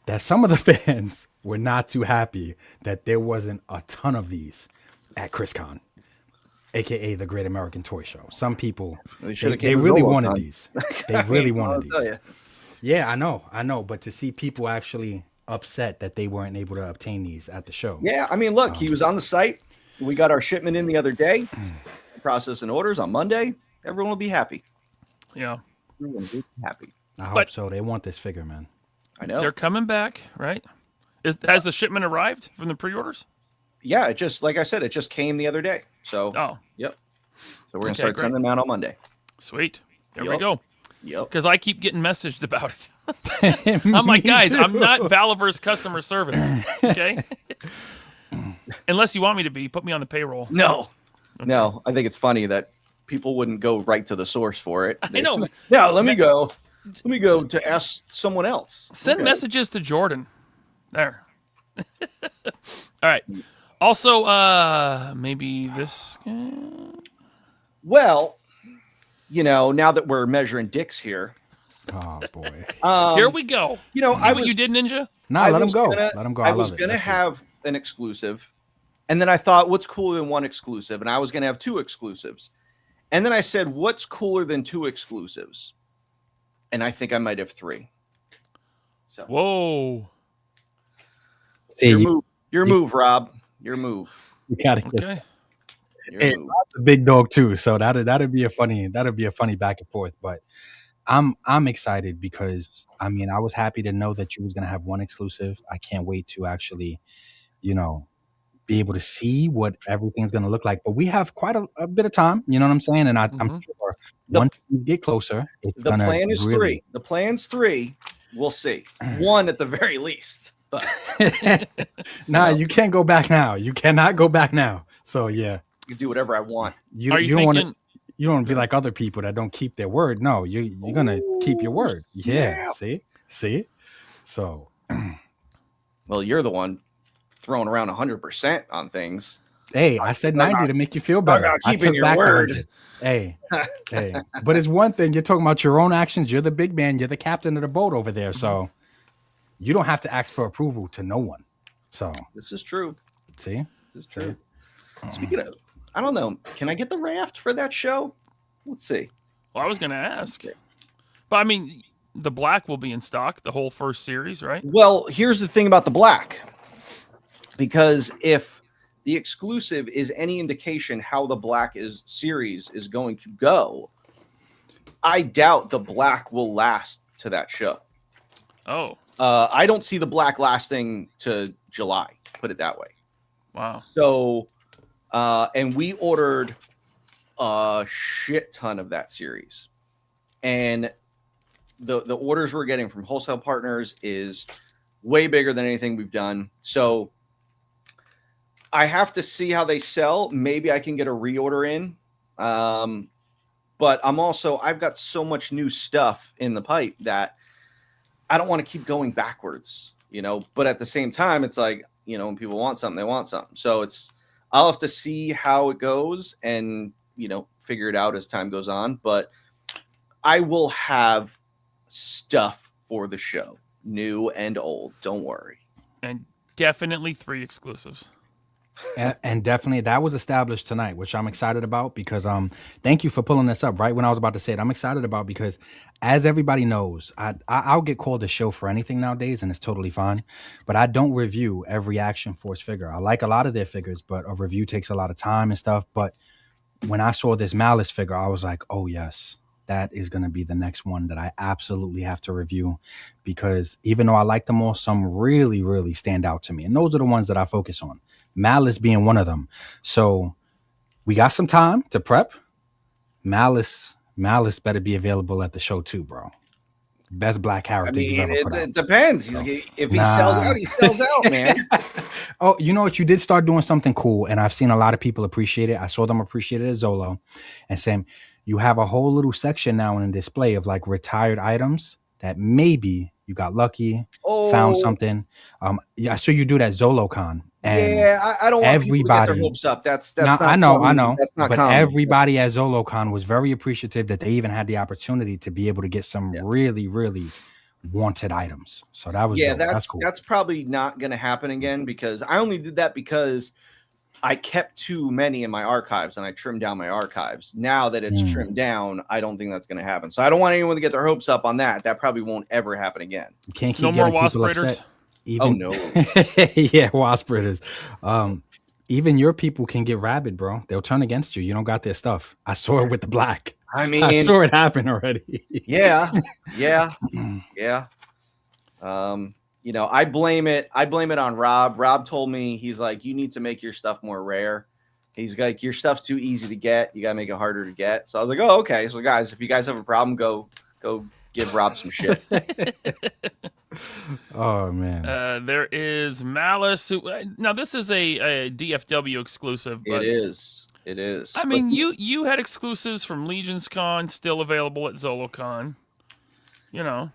that some of the fans were not too happy that there wasn't a ton of these at ChrisCon. AKA the Great American Toy Show. Some people, they really wanted these. They really wanted these. Yeah, I know. But to see people actually upset that they weren't able to obtain these at the show. Yeah, I mean, look, he was on the site. We got our shipment in the other day. Processing orders on Monday. Everyone will be happy. Yeah. Everyone will be happy. I hope so. They want this figure, man. I know. They're coming back, right? Has the shipment arrived from the pre-orders? Yeah, it just, like I said, it just came the other day. So, yep. So we're going to start sending them out on Monday. Sweet. There we go. Yep. Because I keep getting messaged about it. I'm like, guys, I'm not Valaverse customer service. Okay? Unless you want me to be, put me on the payroll. No. Okay. No, I think it's funny that people wouldn't go right to the source for it. I know. Yeah, let me go to ask someone else. Send messages to Jordan. There. All right. Also, maybe this. Well, now that we're measuring dicks here. Oh boy. Here we go. See what you did, Ninja? No, let him go. Let him go. I was gonna have an exclusive, and then I thought, what's cooler than one exclusive? And I was gonna have two exclusives, and then I said, what's cooler than two exclusives? And I think I might have three. So. Whoa. Your move, Rob. Your move. You gotta okay. Hey, Rob's a big dog too, so that'd be a funny back and forth. But I'm excited because I was happy to know that you was gonna have one exclusive. I can't wait to actually, be able to see what everything's gonna look like. But we have quite a bit of time, you know what I'm saying? And I'm sure once we get closer, the plan is three. The plan's three. We'll see. One at the very least. But you can't go back now. You cannot go back now. So yeah. You do whatever I want. You don't You don't be like other people that don't keep their word. No, you're gonna keep your word. Yeah. See. So, Well, you're the one throwing around 100% on things. hey, I said 90 to make you feel better. about I keeping took your back the word. 100. Hey. But it's one thing. You're talking about your own actions. You're the big man. You're the captain of the boat over there. So you don't have to ask for approval to no one. So This is true. see, This is true. Speaking of, I don't know. Can I get the raft for that show? Let's see. Well, I was going to ask. But I mean, the black will be in stock, the whole first series, right? Well, here's the thing about the black. Because if the exclusive is any indication how the black series is going to go, I doubt the black will last to that show. Oh, I don't see the black lasting to July, put it that way. wow. So, and we ordered a shit ton of that series. And the orders we're getting from wholesale partners is way bigger than anything we've done. So I have to see how they sell. Maybe I can get a reorder in. But I've got so much new stuff in the pipe that I don't want to keep going backwards, but at the same time, it's like, when people want something, they want something. So I'll have to see how it goes and, figure it out as time goes on, but I will have stuff for the show, new and old. Don't worry. And definitely 3 exclusives. and definitely that was established tonight, which I'm excited about because thank you for pulling this up right when I was about to say it. I'm excited about because as everybody knows, I'll get called a show for anything nowadays, and it's totally fine. But I don't review every Action Force figure. I like a lot of their figures, but a review takes a lot of time and stuff. But when I saw this Malice figure, I was like, oh yes, that is going to be the next one that I absolutely have to review, because even though I like them all, some really, really stand out to me. And those are the ones that I focus on. Malice being one of them. So we got some time to prep. Malice better be available at the show too, bro. Best black character you've ever put out. It depends. If he sells out, he sells out, man. Oh, you know what? You did start doing something cool, and I've seen a lot of people appreciate it. I saw them appreciate it at Zolo. And Sam, you have a whole little section now in a display of like retired items that maybe you got lucky, found something. Yeah, so you do that ZoloCon. And yeah, I don't want people to get their hopes up. That's no, not I know. That's not but common. Everybody at ZoloCon was very appreciative that they even had the opportunity to be able to get some really, really wanted items. So that was dope. That's cool. That's probably not going to happen again, because I only did that because I kept too many in my archives and I trimmed down my archives. Now that it's trimmed down, I don't think that's going to happen. So I don't want anyone to get their hopes up on that. That probably won't ever happen again. You can't keep no more getting wasp people raiders. upset. Even, oh no. Yeah, wasp raiders. Even your people can get rabid, bro. They'll turn against you. You don't got their stuff. I saw it with the black. I mean, I saw it happen already. yeah. I blame it on Rob. Rob told me, he's like, you need to make your stuff more rare. He's like, your stuff's too easy to get. You gotta make it harder to get. So I was like, oh, okay. So guys, if you guys have a problem, go give Rob some shit. Oh man. There is Malice. Now this is a DFW exclusive. But It is. I mean, you had exclusives from Legion's Con still available at ZoloCon. Yeah.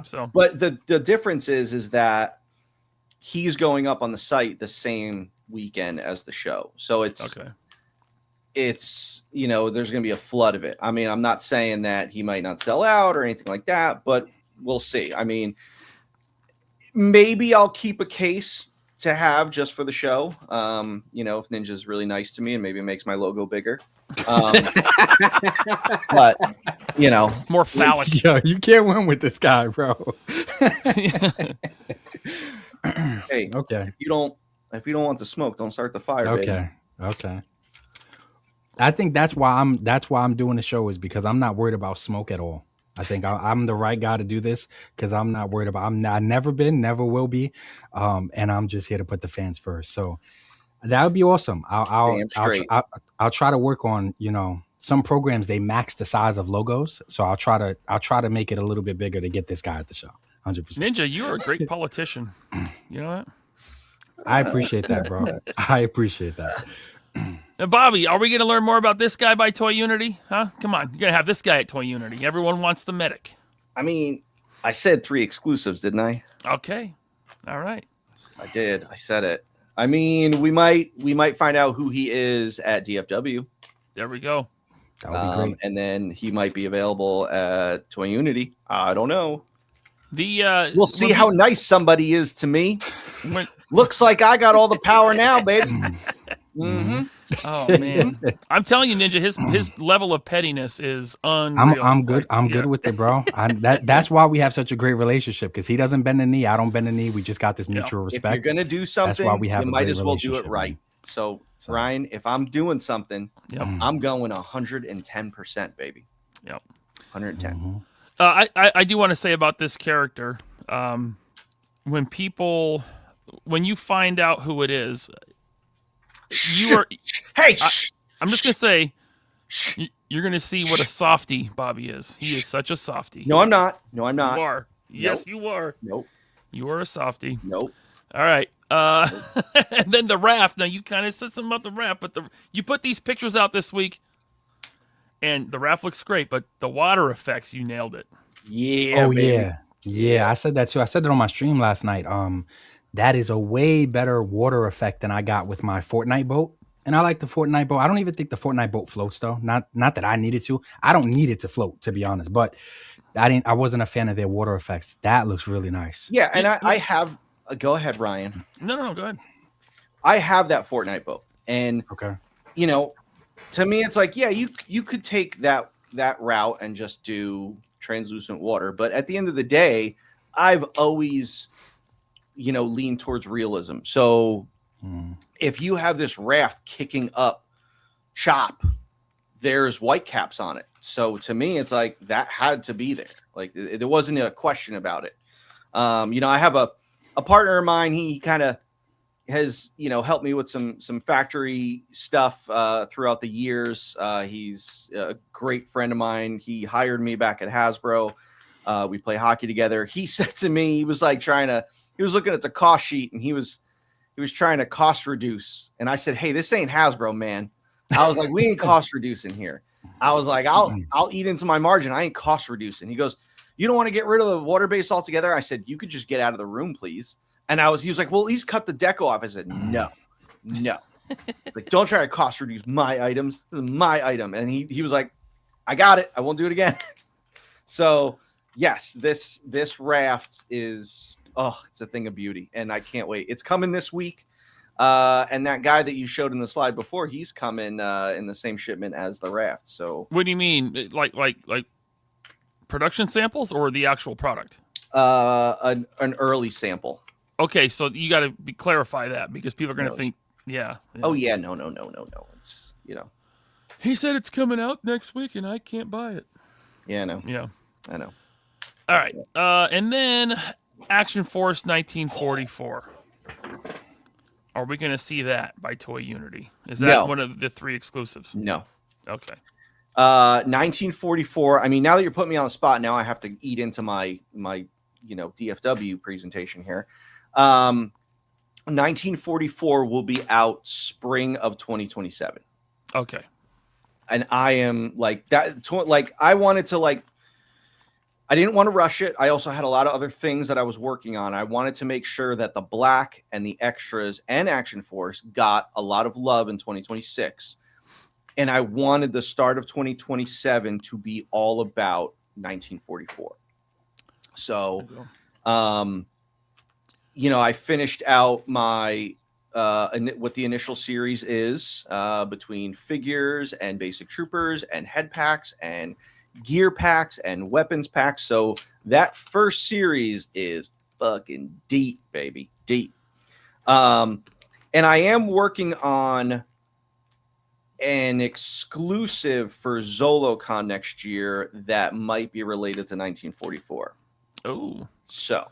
So, but the difference is that he's going up on the site the same weekend as the show. So it's okay. It's, there's going to be a flood of it. I mean, I'm not saying that he might not sell out or anything like that, but we'll see. I mean, maybe I'll keep a case to have just for the show. If Ninja's really nice to me and maybe makes my logo bigger. But more phallic. Yo, you can't win with this guy, bro. Hey, okay. If you don't want to smoke, don't start the fire. Okay. Baby. Okay. I think that's why I'm doing the show, is because I'm not worried about smoke at all. I think I'm the right guy to do this because I'm not worried about. I've never been, never will be, and I'm just here to put the fans first. So that would be awesome. I'll try to work on some programs. They max the size of logos, so I'll try to make it a little bit bigger to get this guy at the show. 100%. Ninja, you are a great politician. You know what? I appreciate that, bro. I appreciate that. Now, Bobby, are we going to learn more about this guy by Toy Unity? Huh? Come on, you're going to have this guy at Toy Unity. Everyone wants the medic. I mean, I said 3 exclusives, didn't I? Okay. All right. I did. I said it. I mean, we might find out who he is at DFW. There we go. That would be great. And then he might be available at Toy Unity. I don't know. We'll see how nice somebody is to me. Looks like I got all the power now, baby. Mm-hmm. Oh man, I'm telling you, Ninja, his level of pettiness is unreal. I'm good. I'm good with it, bro. That's why we have such a great relationship, because he doesn't bend the knee, I don't bend the knee. We just got this mutual respect. If you're gonna do something, that's why we have you a might great as well do it relationship, right. man. So Ryan, if I'm doing something, Yep. I'm going 110%, baby. Yep. 110. Mm-hmm. I do want to say about this character, when you find out who it is, you are. Hey, I'm just gonna say, you're gonna see what a softie Bobby is. He is such a softie. No, I'm not. No, I'm not. You are. Yes, you are. Nope. You are a softie. Nope. All right. And then the raft. Now you kind of said something about the raft, but you put these pictures out this week, and the raft looks great, but the water effects, you nailed it. Yeah. Oh baby. yeah. I said that too. I said it on my stream last night. That is a way better water effect than I got with my Fortnite boat. And I like the Fortnite boat. I don't even think the Fortnite boat floats though. Not that I needed to. I don't need it to float, to be honest. But I wasn't a fan of their water effects. That looks really nice. Yeah, and I have. Go ahead, Ryan. No, go ahead. I have that Fortnite boat, and Okay. To me, it's like, yeah, you could take that route and just do translucent water, but at the end of the day, I've always leaned towards realism. So if you have this raft kicking up chop, there's white caps on it. So to me, it's like that had to be there. Like there wasn't a question about it. I have a partner of mine. He kind of has helped me with some factory stuff throughout the years. He's a great friend of mine. He hired me back at Hasbro. We play hockey together. He said to me, he was looking at the cost sheet, and he was trying to cost reduce. And I said, hey, this ain't Hasbro, man. I was like, we ain't cost reducing here. I was like, I'll eat into my margin. I ain't cost reducing. He goes, you don't want to get rid of the water base altogether? I said, you could just get out of the room, please. And he was like, well, at least cut the deco off. I said, no. Like, don't try to cost reduce my items. This is my item. And he was like, I got it. I won't do it again. So yes, this raft is, it's a thing of beauty, and I can't wait. It's coming this week. And that guy that you showed in the slide before, he's coming in the same shipment as the raft. So what do you mean? Like production samples or the actual product? An early sample. Okay, so you got to clarify that, because people are going to think, yeah. Oh yeah, no. It's He said it's coming out next week, and I can't buy it. Yeah, I know. Yeah, I know. All right, and then Action Force 1944. Are we going to see that by Toy Unity? Is that one of the 3 exclusives? No. Okay. 1944. I mean, now that you're putting me on the spot, now I have to eat into my DFW presentation here. 1944 will be out spring of 2027. Okay. And I am like that. Like I wanted to I didn't want to rush it. I also had a lot of other things that I was working on. I wanted to make sure that the black and the extras and Action Force got a lot of love in 2026. And I wanted the start of 2027 to be all about 1944. So, I finished out my what the initial series is between figures and basic troopers and head packs and gear packs and weapons packs. So that first series is fucking deep, baby, deep. And I am working on an exclusive for ZoloCon next year that might be related to 1944. Oh, so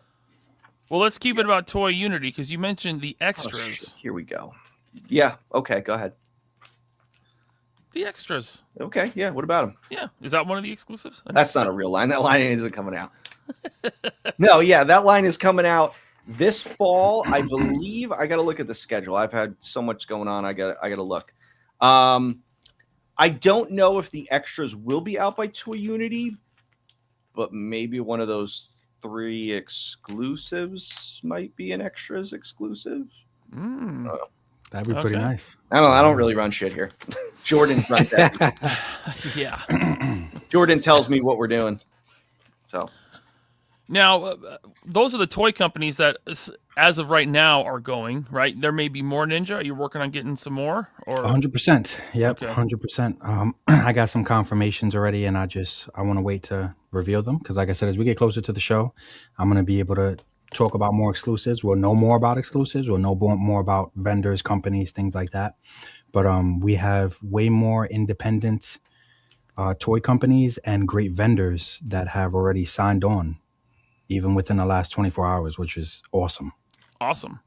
well, let's keep it about Toy Unity, because you mentioned the extras. Here we go. Yeah. Okay. Go ahead. The extras. Okay. Yeah. What about them? Yeah. Is that one of the exclusives? That's not a real line. That line isn't coming out. No. Yeah. That line is coming out this fall. I believe. I got to look at the schedule. I've had so much going on. I got to look. I don't know if the extras will be out by Toy Unity, but maybe one of those 3 exclusives might be an extras exclusive. That'd be pretty nice. I don't really run shit here. Jordan runs that. Yeah. Jordan tells me what we're doing. So Now, those are the toy companies that, as of right now, are going, right? There may be more, Ninja. Are you working on getting some more? Or 100%. Yep, Okay. 100%. I got some confirmations already, and I want to wait to reveal them because, like I said, as we get closer to the show, I'm going to be able to talk about more exclusives. We'll know more about exclusives. We'll know more about vendors, companies, things like that. But we have way more independent toy companies and great vendors that have already signed on, even within the last 24 hours, which is awesome. Awesome.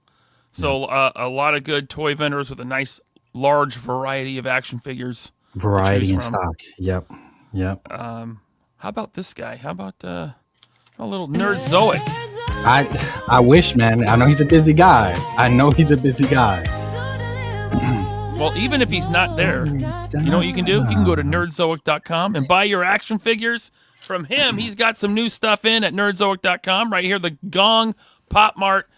So a lot of good toy vendors with a nice, large variety of action figures. Variety in from. stock. Yep. How about this guy? How about a little Nerdzoic? I wish, man. I know he's a busy guy. Well, even if he's not there, you know what you can do? You can go to nerdzoic.com and buy your action figures from him. He's got some new stuff in at nerdzoic.com. Right here, the Gong, Pop Mart,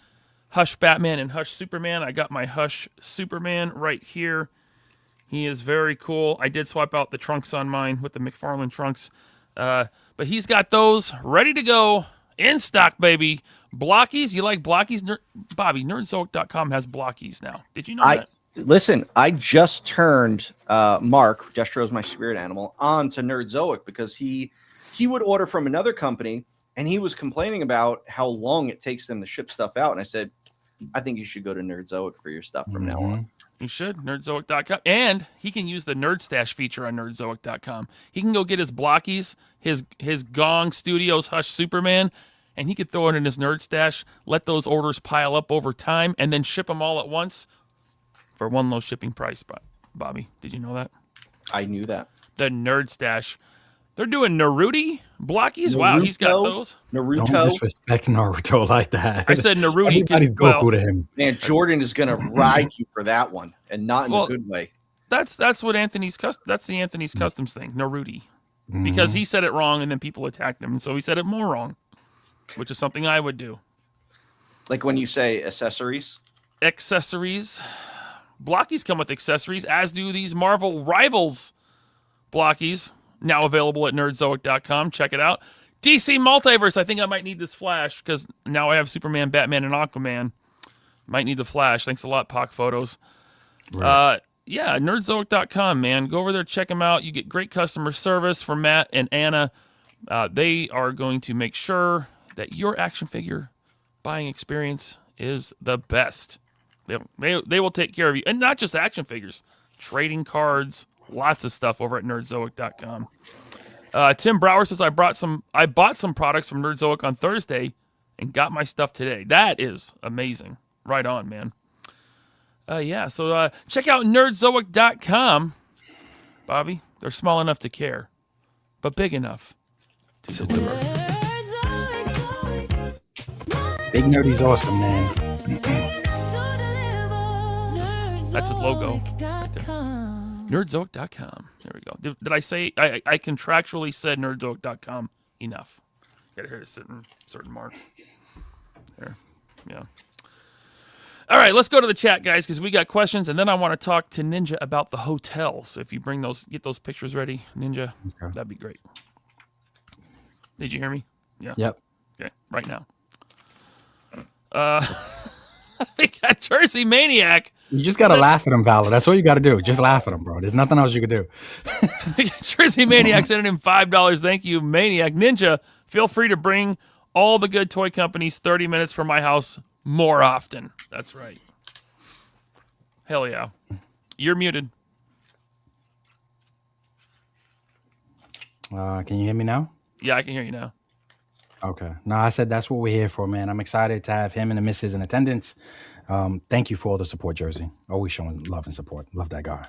Hush Batman, and Hush Superman. I got my Hush Superman right here. He is very cool. I did swap out the trunks on mine with the McFarlane trunks. But he's got those ready to go in stock, baby. Blockies? You like blockies? Bobby, nerdzoic.com has blockies now. Did you know that? Listen, I just turned Mark, Destro's my spirit animal, on to Nerdzoic because he would order from another company and he was complaining about how long it takes them to ship stuff out. And I said, I think you should go to Nerdzoic for your stuff from now on. You should, nerdzoic.com. And he can use the Nerd Stash feature on nerdzoic.com. He can go get his blockies, his Gong Studios Hush Superman, and he could throw it in his Nerd Stash, let those orders pile up over time, and then ship them all at once for one low shipping price. Bobby, did you know that? I knew that. The Nerd Stash. They're doing Naruto blockies. Wow, he's got those. Naruto. Don't disrespect Naruto like that. I said Naruto. Everybody's Goku to him. Man, Jordan is gonna ride you for that one, and not in a good way. That's what that's the Anthony's Customs thing, Naruto. Because he said it wrong and then people attacked him, and so he said it more wrong, which is something I would do. Like when you say accessories. Accessories. Blockies come with accessories, as do these Marvel Rivals blockies, now available at nerdzoic.com. Check it out. DC Multiverse. I think I might need this flash because now I have Superman, Batman, and Aquaman. Might need the flash. Thanks a lot, Poc Photos. Right. Yeah, nerdzoic.com, man. Go over there, check them out. You get great customer service from Matt and Anna. They are going to make sure that your action figure buying experience is the best. They will take care of you. And not just action figures. Trading cards, lots of stuff over at nerdzoic.com. Tim Brower says I bought some products from Nerdzoic on Thursday and got my stuff today. That is amazing. Right on, man. So check out nerdzoic.com. Bobby, they're small enough to care, but big enough to deliver. Big Nerdy's awesome, man. That's his logo right there. Nerdzoic.com. There we go. Did I say I contractually said nerdzoic.com enough? Gotta hit a certain mark. There. Yeah. All right, let's go to the chat, guys, because we got questions, and then I want to talk to Ninja about the hotel. So if you get those pictures ready, Ninja, that'd be great. Did you hear me? Yeah. Yep. Okay, right now. We got Jersey Maniac. You just gotta laugh at him, Valor. That's all you gotta do. Just laugh at him, bro. There's nothing else you could do. Jersey Maniac sending him $5. Thank you, Maniac. Ninja, feel free to bring all the good toy companies 30 minutes from my house more often. That's right. Hell yeah. You're muted. Can you hear me now? Yeah, I can hear you now. Okay. No, I said that's what we're here for, man. I'm excited to have him and the missus in attendance. Thank you for all the support, Jersey. Always showing love and support. Love that guy.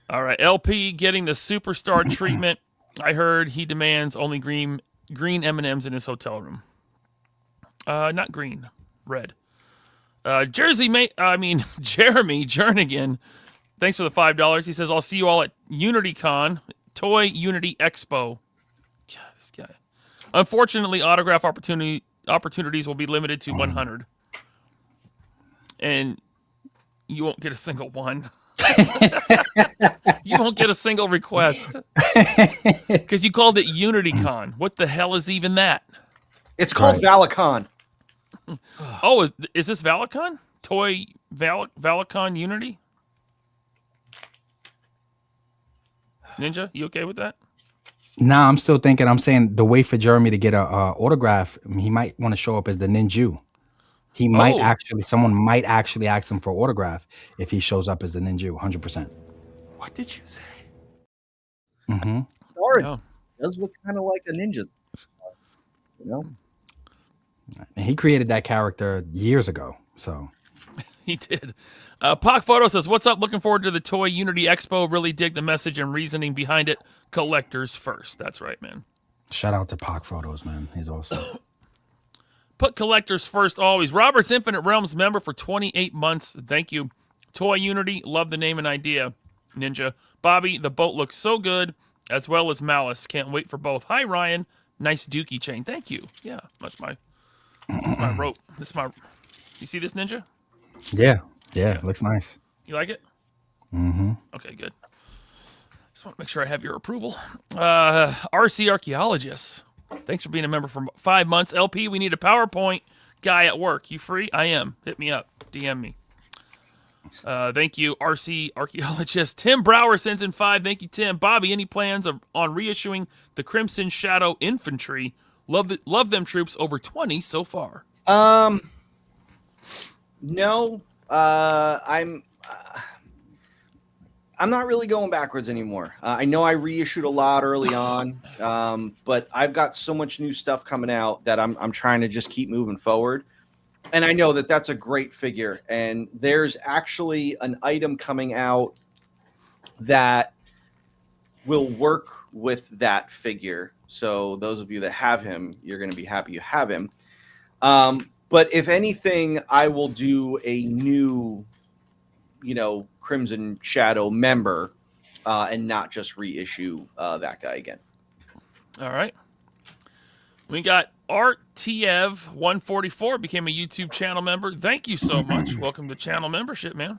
All right. LP getting the superstar treatment. I heard he demands only green M&Ms in his hotel room. Not green, red. Jeremy Jernigan Thanks for the $5. He says, I'll see you all at UnityCon, Toy Unity Expo. God, this guy. Unfortunately, autograph opportunities will be limited to 100. And you won't get a single one. You won't get a single request. Because you called it UnityCon. What the hell is even that? It's called Valicon. Oh, is this Valicon? Toy Valicon Unity? Ninja, you okay with that? Nah, I'm still thinking. I'm saying the way for Jeremy to get a autograph, he might want to show up as the Ninju. He might someone might actually ask him for autograph if he shows up as the Ninju, 100%. What did you say? Mm-hmm. Sorry, does look kind of like a ninja. You know? And he created that character years ago, so. He did. Pock Photo says, what's up? Looking forward to the Toy Unity Expo. Really dig the message and reasoning behind it. Collectors first. That's right, man. Shout out to Pock Photos, man. He's awesome. Put collectors first always. Robert's Infinite Realms member for 28 months. Thank you. Toy Unity. Love the name and idea. Ninja. Bobby, the boat looks so good, as well as Malice. Can't wait for both. Hi, Ryan. Nice dookie chain. Thank you. Yeah, that's my rope. This is my... You see this, Ninja? Yeah. It looks nice. You like it? Mm-hmm. Okay, good. Just want to make sure I have your approval. RC Archaeologists. Thanks for being a member for 5 months. LP, we need a PowerPoint guy at work. You free? I am. Hit me up. DM me. Thank you, RC Archaeologist. Tim Brower sends in 5. Thank you, Tim. Bobby, any plans on reissuing the Crimson Shadow Infantry? Love them troops. Over 20 so far. No. I'm not really going backwards anymore. I know I reissued a lot early on, but I've got so much new stuff coming out that I'm trying to just keep moving forward. And I know that that's a great figure. And there's actually an item coming out that will work with that figure. So those of you that have him, you're going to be happy you have him. But if anything, I will do a new, Crimson Shadow member and not just reissue that guy again. All right. We got RTEV144 became a YouTube channel member. Thank you so much. Welcome to channel membership, man.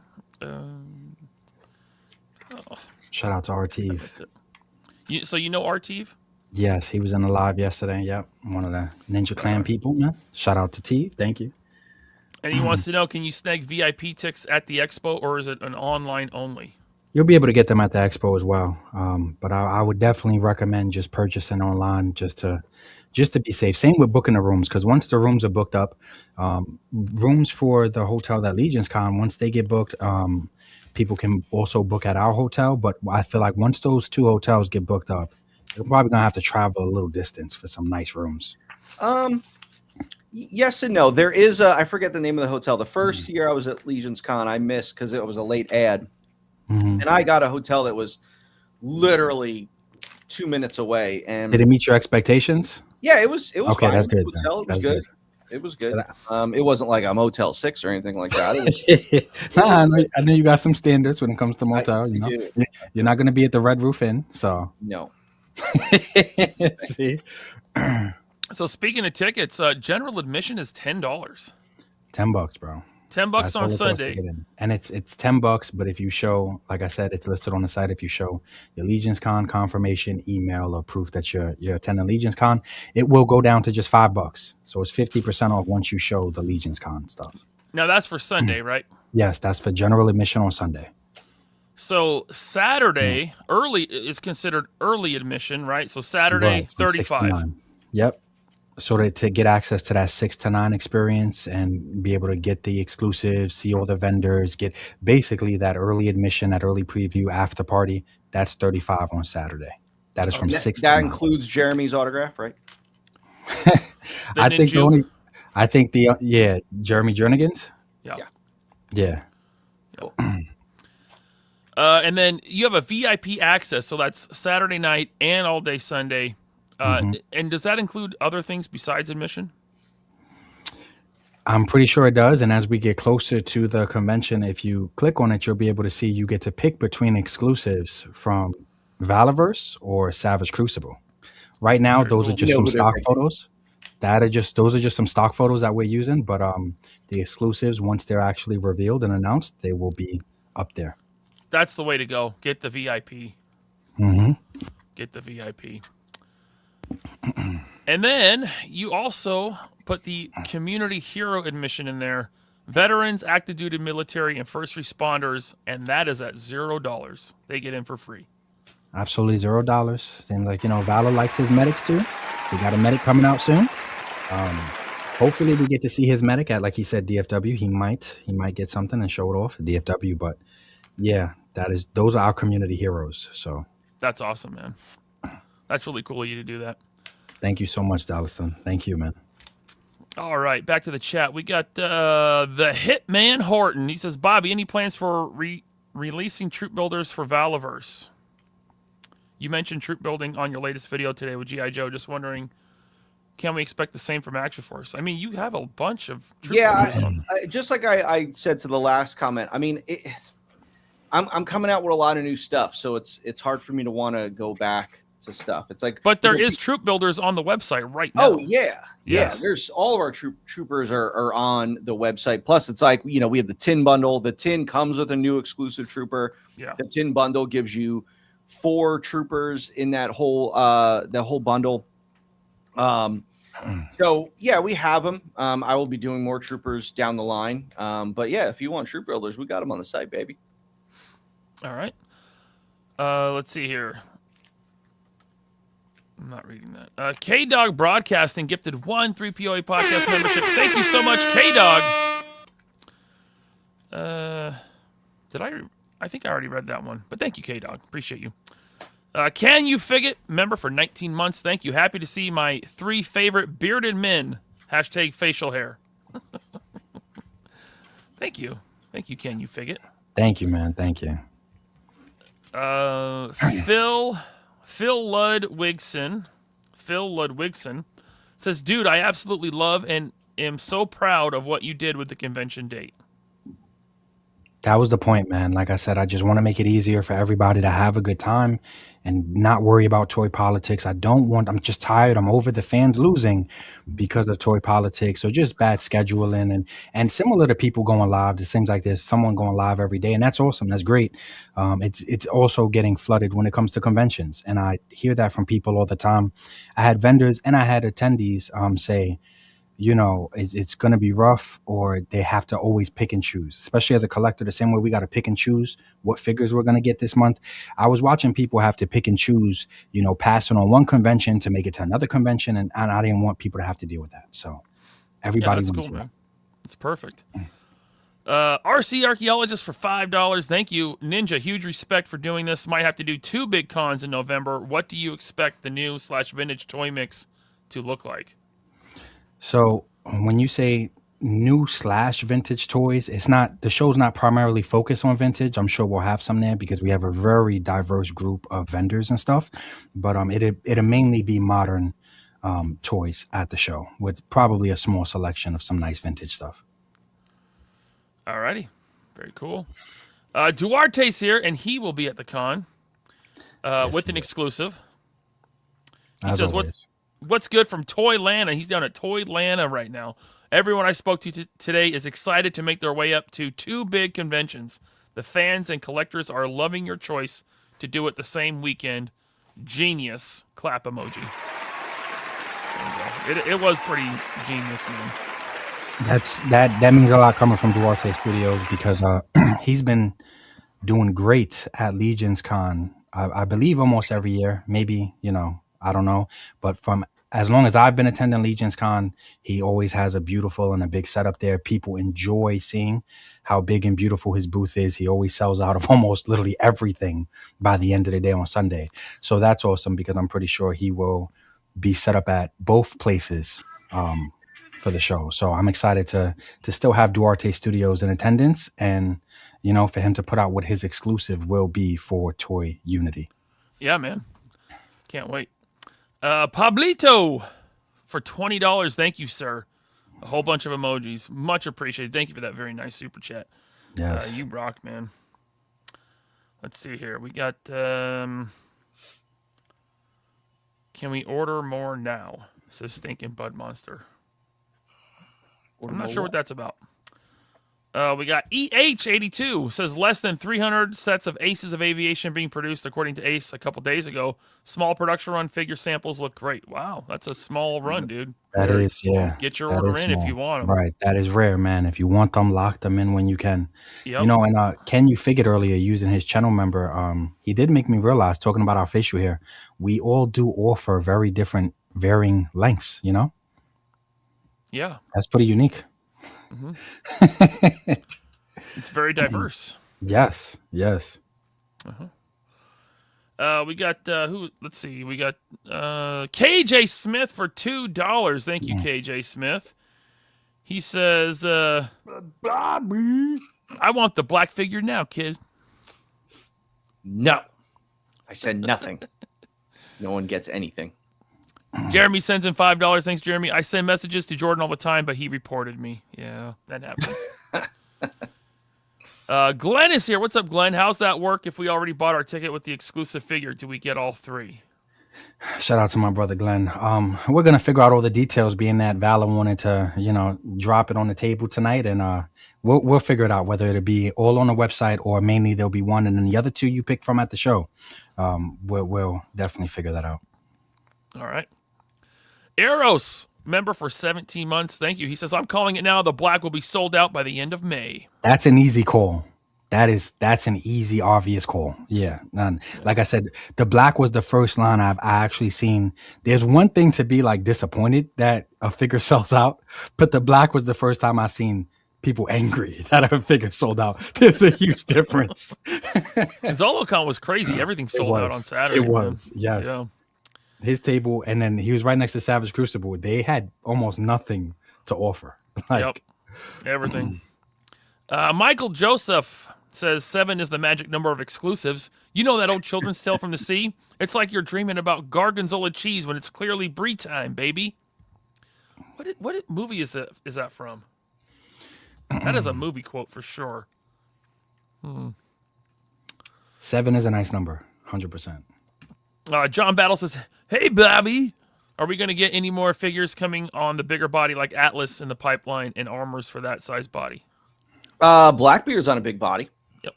Shout out to Arteve. So you know Arteve? Yes, he was in the live yesterday. Yep, one of the Ninja Clan people, man. Shout out to Teve. Thank you. And he wants to know, can you snag VIP tickets at the expo, or is it an online only? You'll be able to get them at the expo as well. But I would definitely recommend just purchasing online just to be safe. Same with booking the rooms, because once the rooms are booked up, rooms for the hotel that Legion's Con, once they get booked, people can also book at our hotel. But I feel like once those 2 hotels get booked up, you're probably going to have to travel a little distance for some nice rooms. Yes and no. There is I forget the name of the hotel. The first year I was at Legion's Con, I missed because it was a late ad. And I got a hotel that was literally 2 minutes away. And did it meet your expectations? Yeah, it was okay, fine. That's good. Hotel. It was good. It was good. It wasn't like a Motel 6 or anything like that. It was, I know you got some standards when it comes to motel. You're not going to be at the Red Roof Inn, so no. See. So speaking of tickets, general admission is $10. $10, bro. $10 on Sunday, and it's $10. But if you show, like I said, it's listed on the site. If you show your Legion's Con confirmation email or proof that you're attending Legion's Con, it will go down to just $5. So it's 50% off once you show the Legion's Con stuff. Now that's for Sunday, right? Yes, that's for general admission on Sunday. So Saturday early is considered early admission, right? So Saturday, Right, from 6 to 35. 9. Yep. So to get access to that 6 to 9 experience and be able to get the exclusives, see all the vendors, get basically that early admission, that early preview after party, that's $35 on Saturday. That is from 6 to 9. That includes Jeremy's autograph, right? Jeremy Jernigan's. Yeah. And then you have a VIP access, so that's Saturday night and all day Sunday. And does that include other things besides admission? I'm pretty sure it does. And as we get closer to the convention, if you click on it, you'll be able to see you get to pick between exclusives from Valaverse or Savage Crucible. Right now, Very those are cool. just know some who they're stock picking. photos. Those are just some stock photos that we're using. But the exclusives, once they're actually revealed and announced, they will be up there. That's the way to go. Get the VIP. Mm-hmm. Get the VIP. And then you also put the community hero admission in there. Veterans, active duty military, and first responders, and that is at $0. They get in for free. Absolutely $0. Seems like, Valor likes his medics too. We got a medic coming out soon. Hopefully we get to see his medic at, like he said, DFW. He might get something and show it off at DFW. But yeah, those are our community heroes. So That's awesome, man. That's really cool of you to do that. thank you so much, Dallaston. Thank you, man. All right, back to the chat. We got the Hitman Horton. He says, Bobby, any plans for releasing troop builders for Valaverse? You mentioned troop building on your latest video today with G.I. Joe. Just wondering, can we expect the same from Action Force? I mean, you have a bunch of troop builders on. Just like I said to the last comment. I mean, I'm coming out with a lot of new stuff, so it's hard for me to want to go back to stuff. It's like, But there is troop builders on the website right now. oh yeah. Yes. There's all of our troopers are on the website. Plus, it's like, we have the tin bundle. The tin comes with a new exclusive trooper. Yeah. The tin bundle gives you 4 troopers in that whole bundle. So yeah, we have them. I will be doing more troopers down the line. But yeah, if you want troop builders, we got them on the site, baby. All right. Let's see here. I'm not reading that. K-Dog Broadcasting gifted 1 3POA podcast membership. Thank you so much, K-Dog. I think I already read that one, but thank you, K-Dog. Appreciate you. Can you fig it? Member for 19 months. Thank you. Happy to see my 3 favorite bearded men. # facial hair. Thank you. Thank you, Can You Fig It? Thank you, man. Thank you. Phil Ludwigson says, dude, I absolutely love and am so proud of what you did with the convention date. That was the point, man. Like I said, I just want to make it easier for everybody to have a good time and not worry about toy politics. I'm just tired. I'm over the fans losing because of toy politics or just bad scheduling. And similar to people going live, it seems like there's someone going live every day, and that's awesome. That's great. It's also getting flooded when it comes to conventions. And I hear that from people all the time. I had vendors and I had attendees say, it's going to be rough, or they have to always pick and choose, especially as a collector, the same way we got to pick and choose what figures we're going to get this month. I was watching people have to pick and choose, passing on one convention to make it to another convention. And I didn't want people to have to deal with that. So everybody that's wins. cool, man. It's perfect. RC Archaeologist for $5. Thank you. Ninja, huge respect for doing this. Might have to do 2 big cons in November. What do you expect the new / vintage toy mix to look like? So when you say new / vintage toys, the show's not primarily focused on vintage. I'm sure we'll have some there because we have a very diverse group of vendors and stuff. But it'll mainly be modern toys at the show with probably a small selection of some nice vintage stuff. Alrighty. Very cool. Duarte's here, and he will be at the con with an exclusive. He says, What's good from Toylanta? He's down at Toylanta right now. Everyone I spoke to today is excited to make their way up to 2 big conventions. The fans and collectors are loving your choice to do it the same weekend. Genius. Clap emoji. It was pretty genius, man. That means a lot coming from Duarte Studios because he's been doing great at Legion's Con. I believe almost every year. Maybe, I don't know. But from as long as I've been attending Legion's Con, he always has a beautiful and a big setup there. People enjoy seeing how big and beautiful his booth is. He always sells out of almost literally everything by the end of the day on Sunday. So that's awesome because I'm pretty sure he will be set up at both places for the show. So I'm excited to still have Duarte Studios in attendance and, for him to put out what his exclusive will be for Toy Unity. Yeah, man. Can't wait. Pablito for $20. Thank you, sir. A whole bunch of emojis. Much appreciated. Thank you for that very nice super chat. Yes. You rock, man. Let's see here. We got... can we order more now? Says Stinking Bud Monster. I'm not sure what that's about. We got EH82 says less than 300 sets of Aces of Aviation being produced, according to Ace a couple days ago. Small production run, figure samples look great. Wow, that's a small run, dude. That is, yeah. Get your that order is in if small. you want them. Right. That is rare, man. If you want them, lock them in when you can. Yep. You know, and Ken, you figured earlier using his channel member, he did make me realize, talking about our facial hair, we all do offer very different, varying lengths, you know? Yeah. That's pretty unique. It's very diverse. Yes. Yes. We got who? Let's see. We got KJ Smith for $2. Thank you, KJ Smith. He says, "Bobby, I want the black figure now, kid." No, I said nothing. No one gets anything. Jeremy sends in $5. Thanks, Jeremy. I send messages to Jordan all the time, but he reported me. Yeah, that happens. Glenn is here. What's up, Glenn? How's that work if we already bought our ticket with the exclusive figure? Do we get all three? Shout out to my brother Glenn. We're gonna figure out all the details, being that Valor wanted to, drop it on the table tonight, and we'll figure it out, whether it'll be all on the website or mainly there'll be one, and then the other two you pick from at the show. We'll definitely figure that out. All right. Eros, member for 17 months. Thank you. He says, I'm calling it now. The black will be sold out by the end of May. That's an easy call. That's an easy, obvious call. Yeah. And like I said, the black was the first line I actually seen. There's one thing to be like disappointed that a figure sells out, but the black was the first time I seen people angry that a figure sold out. There's a huge difference. ZoloCon was crazy. Everything sold out on Saturday. It was, man. Yes. Yeah. His table, and then he was right next to Savage Crucible. They had almost nothing to offer. Yep. Everything. Michael Joseph says 7 is the magic number of exclusives. You know that old children's tale from the sea? It's like you're dreaming about Gorgonzola cheese when it's clearly brie time, baby. What movie is that from? That is a movie quote for sure. 7 is a nice number, 100%. John Battle says, hey, Bobby, are we going to get any more figures coming on the bigger body like Atlas in the pipeline and armors for that size body? Blackbeard's on a big body. Yep.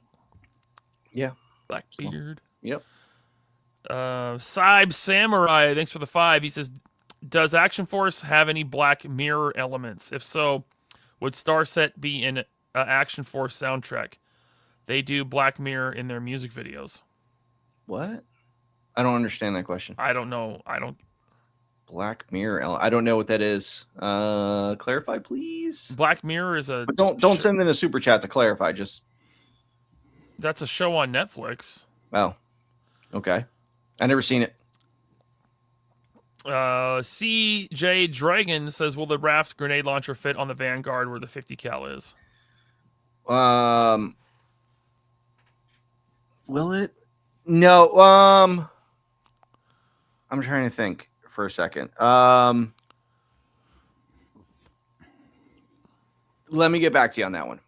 Yeah. Blackbeard. Yep. Saib Samurai, thanks for the 5. He says, does Action Force have any black mirror elements? If so, would Starset be in Action Force soundtrack? They do Black Mirror in their music videos. What? I don't understand that question. I don't know. Black Mirror. I don't know what that is. Clarify, please. Black Mirror is a. But don't send in a super chat to clarify. Just. That's a show on Netflix. Oh, okay. I never seen it. CJ Dragon says, "Will the Raft grenade launcher fit on the Vanguard where the 50 cal is?" Will it? No. I'm trying to think for a second. Let me get back to you on that one.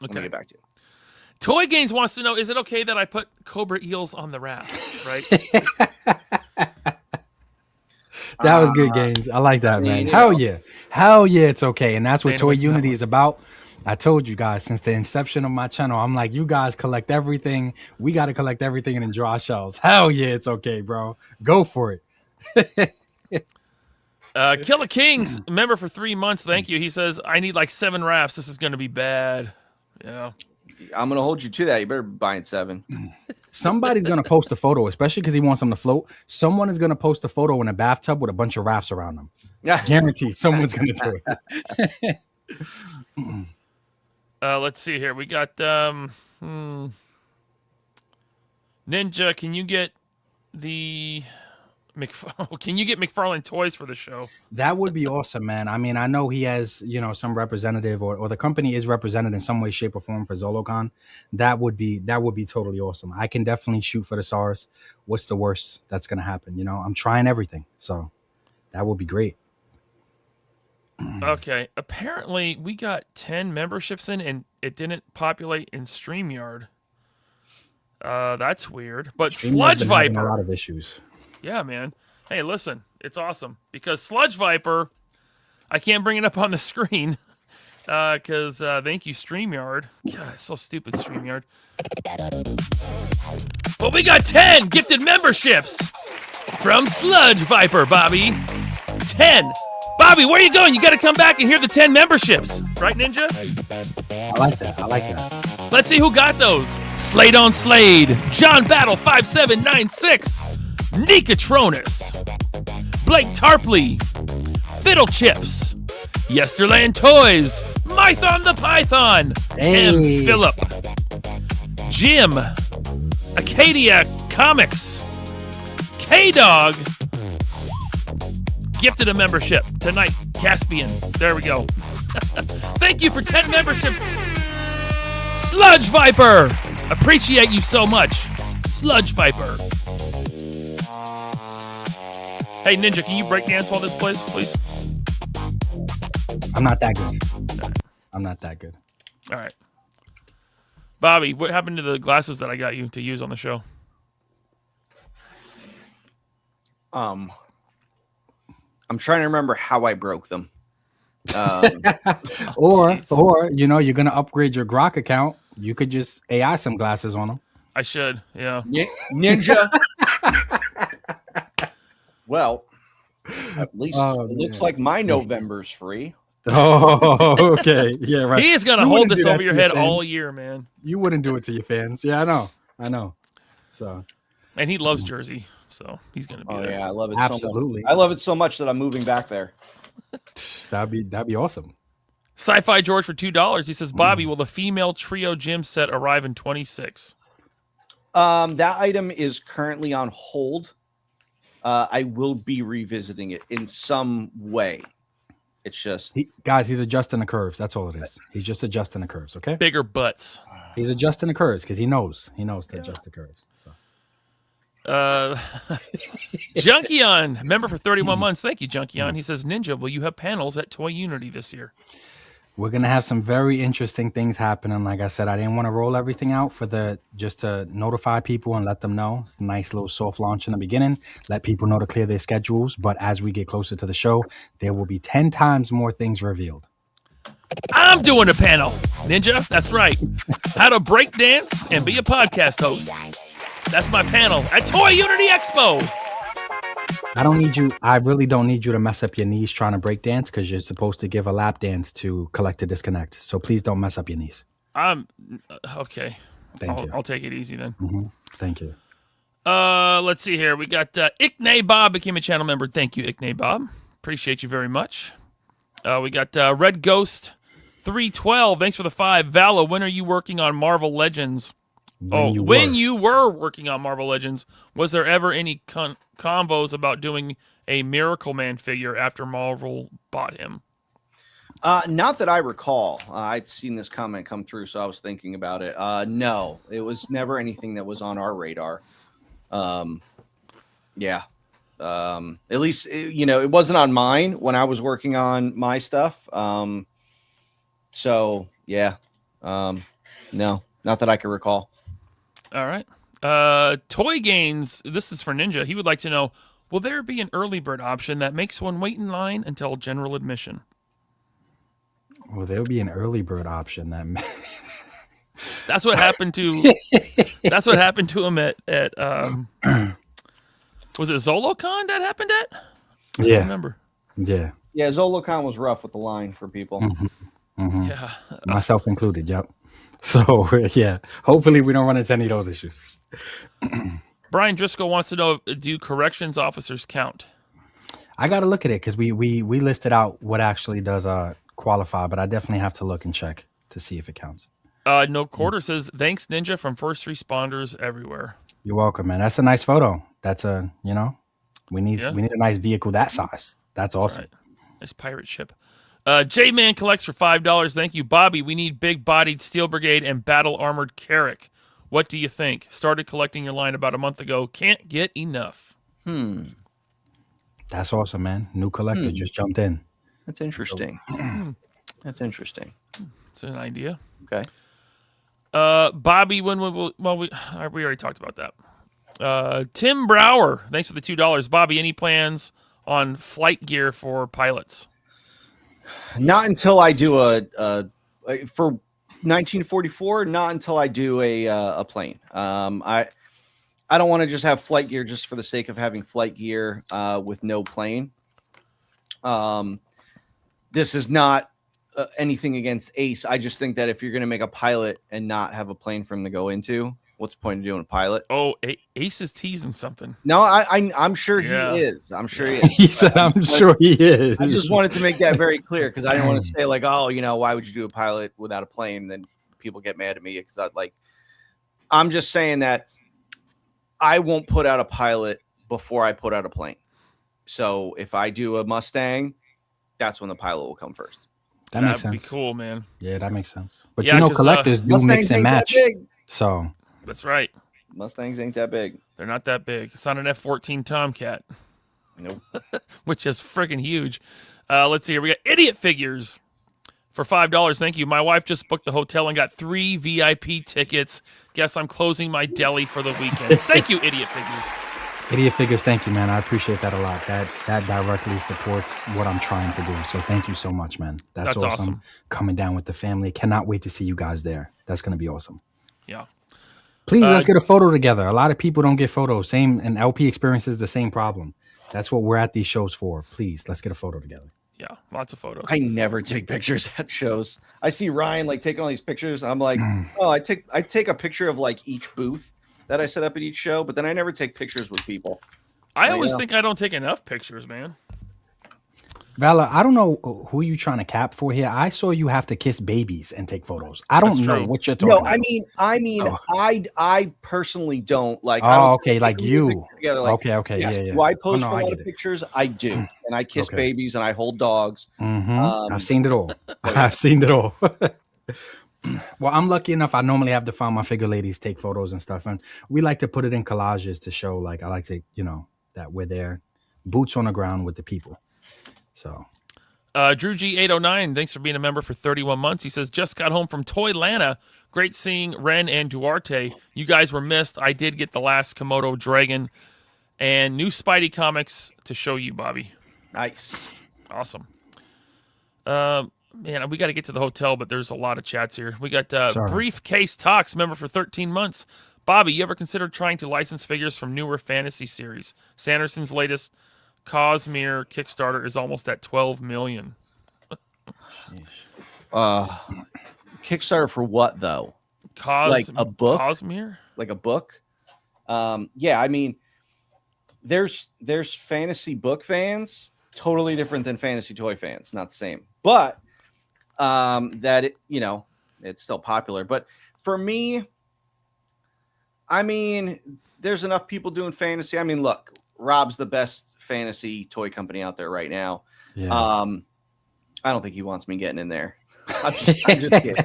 Okay. Let me get back to you. Toy Games wants to know, is it okay that I put Cobra Eels on the raft, right? That was good, Games. I like that, man. Hell yeah. Hell yeah, it's okay. And that's what Toy Unity is about. I told you guys since the inception of my channel, I'm like, you guys collect everything. We got to collect everything and then draw shells. Hell yeah, it's okay, bro. Go for it. Killer Kings, member for 3 months. Thank you. He says, I need like 7 rafts. This is going to be bad. Yeah. I'm going to hold you to that. You better buy it 7. Somebody's going to post a photo, especially because he wants them to float. Someone is going to post a photo in a bathtub with a bunch of rafts around them. Yeah. Guaranteed someone's going to do it. Let's see here. We got Ninja. Can you get the Can you get McFarlane toys for the show? That would be awesome, man. I mean, I know he has, some representative or the company is represented in some way, shape, or form for ZoloCon. That would be totally awesome. I can definitely shoot for the SARS. What's the worst that's going to happen? I'm trying everything. So that would be great. Kill a Kings, member for 3 months. Thank you. He says, I need like 7 rafts. This is going to be bad. Yeah. That would be totally awesome. I can definitely shoot for the SARS. What's the worst that's going to happen? I'm trying everything. So that would be great. Okay, apparently we got 10 memberships in and it didn't populate in StreamYard. That's weird. But StreamYard's Sludge been having a Viper. lot of issues. Yeah, man. Hey, listen, it's awesome because Sludge Viper, I can't bring it up on the screen because thank you, StreamYard. God, it's so stupid, StreamYard. But we got 10 gifted memberships from Sludge Viper, Bobby. 10. Bobby, where are you going? You got to come back and hear the 10 memberships. Right, Ninja? I like that. I like that. Let's see who got those. Slade on Slade. John Battle 5796. Nicatronus. Blake Tarpley. Fiddle Chips. Yesterland Toys. Mython the Python. Hey. And Philip. Jim. Acadia Comics. K-Dog. Gifted a membership tonight. Caspian. There we go. Thank you for 10 memberships. Sludge Viper. Appreciate you so much. Sludge Viper. Hey, Ninja, can you break dance while this plays, please? I'm not that good. I'm not that good. All right. Bobby, what happened to the glasses that I got you to use on the show? I'm trying to remember how I broke them. Or Jeez. you know, you're gonna upgrade your Grok account. You could just AI some glasses on them. I should, yeah. Ninja. Well, at least Oh, it looks man. like my November's free. Oh, okay. Yeah, right. He is going to You hold wouldn't this do that over to your your head all fans. year, man. You wouldn't do it to your fans. Yeah, I know. So And he loves Jersey, so he's going to be Oh there. yeah, I love it Absolutely. so much. I love it so much that I'm moving back there. that'd be awesome. Sci-Fi George for $2. He says, Bobby, will the female trio gym set arrive in 26? That item is currently on hold. I will be revisiting it in some way. It's just He's adjusting the curves. That's all it is. He's just adjusting the curves. Okay. Bigger butts. He's adjusting the curves because he knows to adjust the curves. So. Junkion, member for 31 months. Thank you, Junkion. He says, Ninja, will you have panels at Toy Unity this year? We're gonna have some very interesting things happening. Like I said, I didn't want to roll everything out just to notify people and let them know. It's a nice little soft launch in the beginning. Let people know to clear their schedules. But as we get closer to the show, there will be 10 times more things revealed. I'm doing a panel, Ninja. That's right. How to break dance and be a podcast host. That's my panel at Toy Unity Expo. I really don't need you to mess up your knees trying to break dance because you're supposed to give a lap dance to collect a disconnect. So please don't mess up your knees. Okay. Thank you. I'll take it easy then. Thank you. Let's see here. We got Icknay Bob became a channel member. Thank you, Icknay Bob. Appreciate you very much. We got Red Ghost 312. Thanks for the 5. Vala, when are you working on Marvel Legends? When you were working on Marvel Legends, was there ever any convos about doing a Miracle Man figure after Marvel bought him? Not that I recall. I'd seen this comment come through, so I was thinking about it. No, it was never anything that was on our radar. Yeah. At least, it wasn't on mine when I was working on my stuff. So, yeah. No, not that I can recall. All right. Toy Gains, this is for Ninja. He would like to know, will there be an early bird option that makes one wait in line until general admission? Well, there'll be an early bird option That's what happened to. That's what happened to him at was it ZoloCon that happened at? I don't remember. Yeah. Yeah, ZoloCon was rough with the line for people. Yeah. Myself included. Yep. So yeah, hopefully we don't run into any of those issues. Brian Driscoll wants to know, do corrections officers count? I got to look at it because we listed out what actually does qualify, but I definitely have to look and check to see if it counts. No Quarter says, thanks, Ninja, from first responders everywhere. You're welcome, man. That's a nice photo. That's we need a nice vehicle that size. That's awesome. Right. Nice pirate ship. J-Man collects for $5. Thank you, Bobby. We need big-bodied Steel Brigade and battle-armored Carrack. What do you think? Started collecting your line about a month ago. Can't get enough. That's awesome, man. New collector just jumped in. That's interesting. That's interesting. It's an idea. Okay. Bobby, we already talked about that. Tim Brower, thanks for the $2. Bobby, any plans on flight gear for pilots? Not until I do for 1944. Not until I do a plane. I don't want to just have flight gear just for the sake of having flight gear with no plane. This is not anything against Ace. I just think that if you're going to make a pilot and not have a plane for him to go into, what's the point of doing a pilot? Oh, Ace is teasing something. No, I'm sure he is. I'm sure he is. He said, "I'm sure he is." I just wanted to make that very clear because I didn't want to say like, oh, why would you do a pilot without a plane? Then people get mad at me because I'm just saying that I won't put out a pilot before I put out a plane. So if I do a Mustang, that's when the pilot will come first. That makes That'd sense. be cool, man. Yeah, that makes sense. But Yeah, 'cause, collectors do Mustangs mix and ain't that match. big. So That's right. Mustangs ain't that big. They're not that big. It's not an F-14 Tomcat, Nope. which is freaking huge. Let's see here. We got idiot figures for $5. Thank you. My wife just booked the hotel and got 3 VIP tickets. Guess I'm closing my deli for the weekend. Thank you, idiot figures. Idiot Figures, thank you, man. I appreciate that a lot. That directly supports what I'm trying to do. So thank you so much, man. That's awesome. Coming down with the family. Cannot wait to see you guys there. That's going to be awesome. Yeah. Please, let's get a photo together. A lot of people don't get photos. And LP experiences the same problem. That's what we're at these shows for. Please, let's get a photo together. Yeah, lots of photos. I never take pictures at shows. I see Ryan taking all these pictures. I'm like, oh, I take a picture of each booth that I set up at each show, but then I never take pictures with people. I always think I don't take enough pictures, man. Vala, I don't know who you trying to cap for here. I saw you have to kiss babies and take photos. I don't know what you're talking about. I personally don't like. Okay, like you. Together, okay, yes. yeah. Do I post a lot of pictures? I do, and I kiss babies and I hold dogs. I've seen it all. I've seen it all. Well, I'm lucky enough. I normally have to find my figure ladies take photos and stuff, and we like to put it in collages to show. I like to, that we're there, boots on the ground with the people. So, Drew G809, thanks for being a member for 31 months. He says, just got home from Toylanta. Great seeing Ren and Duarte. You guys were missed. I did get the last Komodo Dragon and new Spidey comics to show you, Bobby. Nice. Awesome. Man, we got to get to the hotel, but there's a lot of chats here. We got Briefcase Talks, member for 13 months. Bobby, you ever considered trying to license figures from newer fantasy series? Sanderson's latest Cosmere Kickstarter is almost at 12 million. Kickstarter for what though? Like a book? Cosmere? Like a book? Yeah, I mean, there's fantasy book fans, totally different than fantasy toy fans, not the same. But it's still popular. But for me, I mean, there's enough people doing fantasy. I mean, look, Rob's the best fantasy toy company out there right now. Yeah. I don't think he wants me getting in there. I'm just kidding.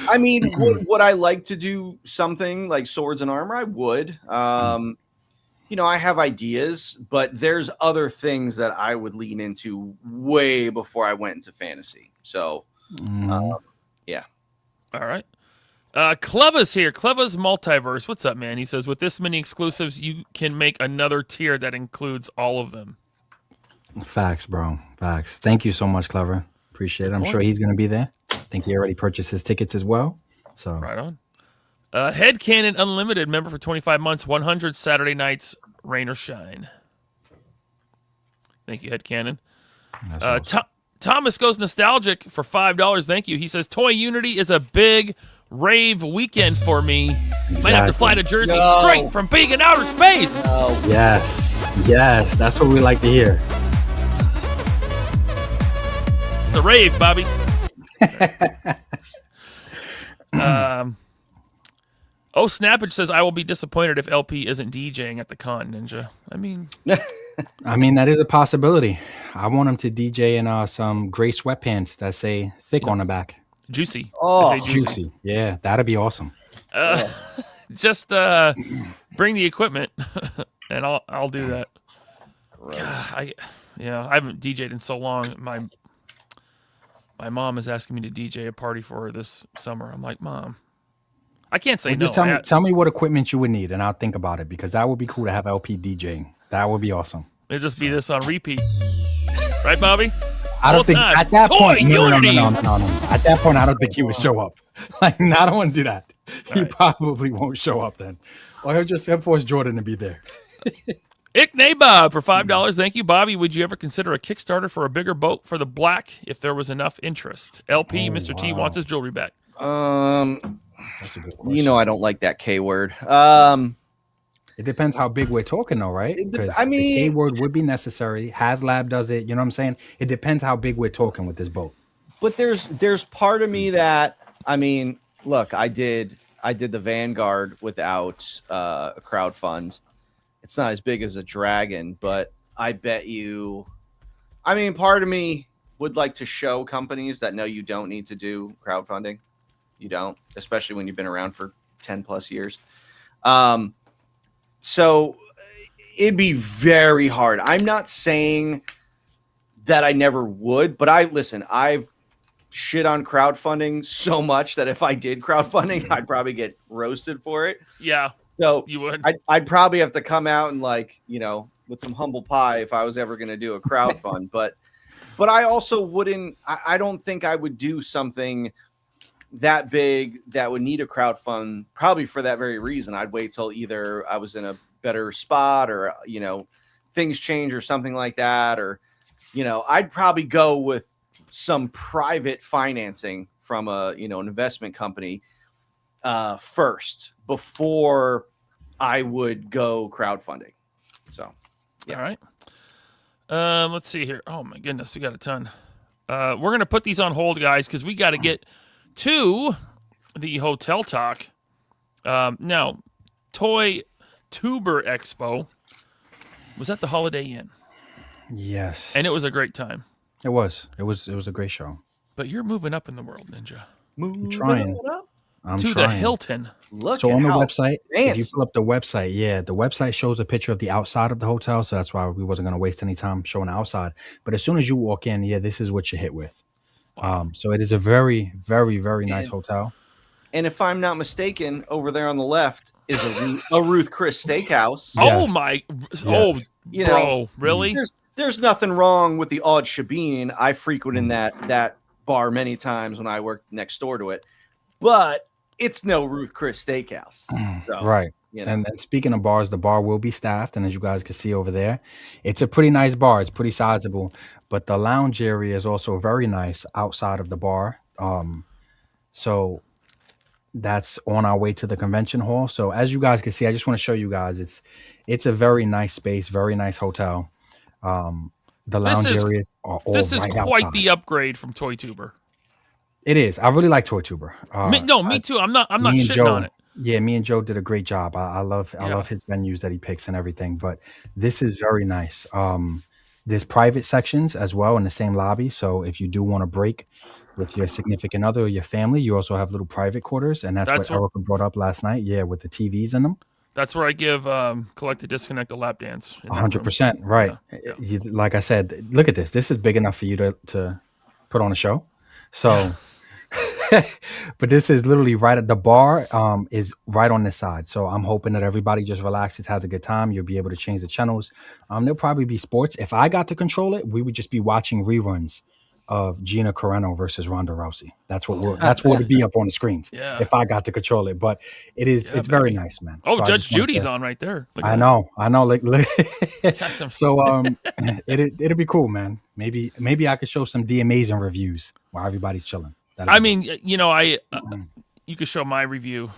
I mean, would I like to do something like Swords and Armor? I would. I have ideas, but there's other things that I would lean into way before I went into fantasy. So, yeah. All right. Cleva's here. Cleva's Multiverse. What's up, man? He says, with this many exclusives, you can make another tier that includes all of them. Facts, bro. Facts. Thank you so much, Clever. Appreciate it. I'm sure he's going to be there. I think he already purchased his tickets as well. So right on. Headcanon Unlimited, member for 25 months, 100 Saturday nights, rain or shine. Thank you, Headcanon. Awesome. Thomas goes nostalgic for $5. Thank you. He says, Toy Unity is a big rave weekend for me. Exactly. Might have to fly to Jersey straight from being in outer space. Yes. That's what we like to hear. It's a rave, Bobby. Snappage says, I will be disappointed if LP isn't DJing at the con, Ninja. I mean, that is a possibility. I want him to DJ in some gray sweatpants that say thick on the back. Juicy. Oh, juicy. Yeah, that'd be awesome. Just bring the equipment, and I'll do that. God, Yeah, I haven't DJ'd in so long. My mom is asking me to DJ a party for her this summer. I'm like, Mom, I can't say Well, no. just tell me what equipment you would need, and I'll think about it, because that would be cool to have LP DJing. That would be awesome. It'll just be this on repeat, right, Bobby? I don't Full think time. at that Toy point. No. Unity! At that point, I don't think he would show up. Like, I don't want to do that. He probably won't show up then, or he'll force Jordan to be there. Bob for $5. Thank you, Bobby. Would you ever consider a Kickstarter for a bigger boat for the black if there was enough interest? LP, Mr. T wants his jewelry back. That's a good question. You know, I don't like that K word. It depends how big we're talking, though, right? Because I mean, the K word would be necessary. HasLab does it. You know what I'm saying? It depends how big we're talking with this boat. but there's part of me that, I mean, look, I did the Vanguard without a crowd fund. It's not as big as a Dragon, but I bet you, I mean, part of me would like to show companies that no, you don't need to do crowdfunding. You don't, especially when you've been around for 10 plus years. So it'd be very hard. I'm not saying that I never would, but I've shit on crowdfunding so much that if I did crowdfunding, I'd probably get roasted for it. Yeah, So you would. I'd probably have to come out and, like, you know, with some humble pie if I was ever going to do a crowdfund. but I also wouldn't. I don't think I would do something that big that would need a crowdfund. Probably for that very reason. I'd wait till either I was in a better spot, or, you know, things change or something like that, or, you know, I'd probably go with some private financing from an investment company first before I would go crowdfunding. So, yeah. All right. Let's see here. Oh my goodness, we got a ton. We're gonna put these on hold, guys, because we got to get to the hotel talk. Now, Toy Tuber Expo was at the Holiday Inn, Yes, and it was a great time. It was a great show. But you're moving up in the world, Ninja. Moving trying. on up. I'm To trying. the Hilton. Look So at on the how website, if you fancy. pull up the website, the website shows a picture of the outside of the hotel. So that's why we wasn't going to waste any time showing the outside. But as soon as you walk in, this is what you're hit with. So it is a very, very, very nice hotel. And if I'm not mistaken, over there on the left is a Ruth Chris Steakhouse. Oh Yes. my! Yes. Oh, You bro, know, really? There's nothing wrong with the odd Shabine. I frequented that bar many times when I worked next door to it, but it's no Ruth Chris Steakhouse. So, Right. you know. And speaking of bars, the bar will be staffed. And as you guys can see over there, it's a pretty nice bar. It's pretty sizable. But the lounge area is also very nice outside of the bar. So that's on our way to the convention hall. So as you guys can see, I just want to show you guys, it's a very nice space, very nice hotel. The lounge areas are all This is right quite outside. the upgrade from Toy Tuber. It is. I really like Toy Tuber. Me too. I'm not me and shitting Joe, on it. Yeah, me and Joe did a great job. I love his venues that he picks and everything. But this is very nice. There's private sections as well in the same lobby. So if you do want to break with your significant other or your family, you also have little private quarters, and that's what Erica brought up last night. Yeah, with the TVs in them. That's where I give Collect to Disconnect a lap dance. 100%. Right. Yeah. Like I said, look at this. This is big enough for you to put on a show. So. But this is literally right at the bar, is right on this side. So I'm hoping that everybody just relaxes, has a good time. You'll be able to change the channels. There'll probably be sports. If I got to control it, we would just be watching reruns of Gina Carano versus Ronda Rousey. That's what would be up on the screens. Yeah. If I got to control it. But it's very nice, man. Oh, So I Judge just wanted Judy's to- on right there. Look I at know. Like, some- so it'll be cool, man. Maybe I could show some The Amazing reviews while everybody's chilling. That'll I be mean, you could show my review.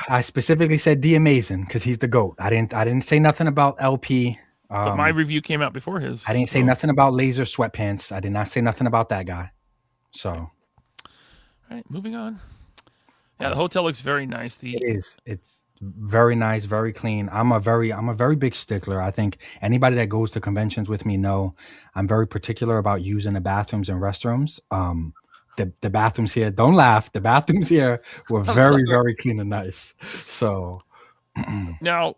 I specifically said The Amazing because he's the GOAT. I didn't say nothing about LP. But my review came out before his. I didn't say nothing about Laser Sweatpants. I did not say nothing about that guy. So All right, moving on. Yeah, the hotel looks very nice. it is. It's very nice, very clean. I'm a very big stickler. I think anybody that goes to conventions with me know I'm very particular about using the bathrooms and restrooms. The bathrooms here, don't laugh. The bathrooms here were very, very clean and nice. So Now,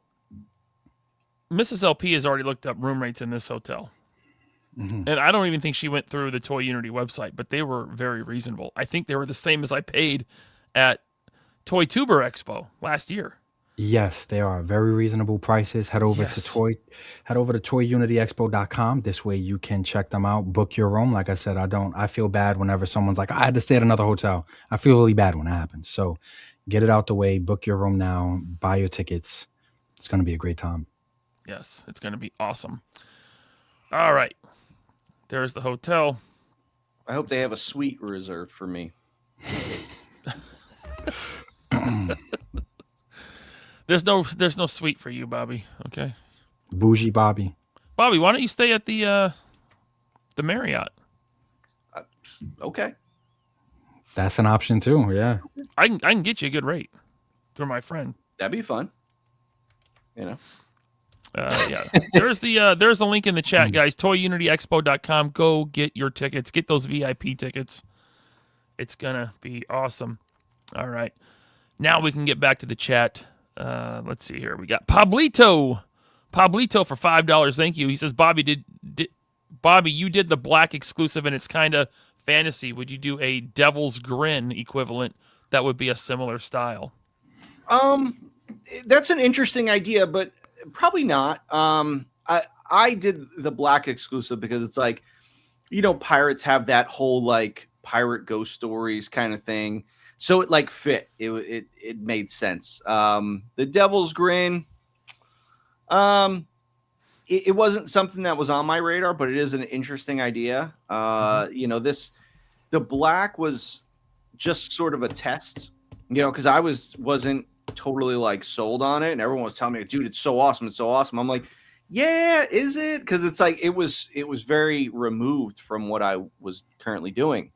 Mrs. LP has already looked up room rates in this hotel. And I don't even think she went through the Toy Unity website, but they were very reasonable. I think they were the same as I paid at Toy Tuber Expo last year. Yes, they are very reasonable prices. Head over to toyunityexpo.com. This way you can check them out, book your room. Like I said, I feel bad whenever someone's like, I had to stay at another hotel. I feel really bad when that happens. So get it out the way, book your room now, buy your tickets. It's going to be a great time. Yes, it's going to be awesome. All right. There's the hotel. I hope they have a suite reserved for me. There's no suite for you, Bobby. Okay. Bougie Bobby. Bobby, why don't you stay at the Marriott? Okay. That's an option too. Yeah. I can get you a good rate through my friend. That'd be fun. Yeah. There's the link in the chat, guys. ToyUnityExpo.com. Go get your tickets. Get those VIP tickets. It's gonna be awesome. All right. Now we can get back to the chat. Let's see here. We got Pablito for $5. Thank you. He says, Bobby, Bobby, you did the black exclusive and it's kind of fantasy. Would you do a Devil's Grin equivalent that would be a similar style? That's an interesting idea, but probably not. I did the black exclusive because it's like, pirates have that whole like pirate ghost stories kind of thing. So it like fit. It made sense. The Devil's Grin, it wasn't something that was on my radar, but it is an interesting idea. The black was just sort of a test, because I wasn't totally like sold on it, and everyone was telling me, dude, it's so awesome, it's so awesome. I'm like, yeah, is it? Because it's like it was very removed from what I was currently doing.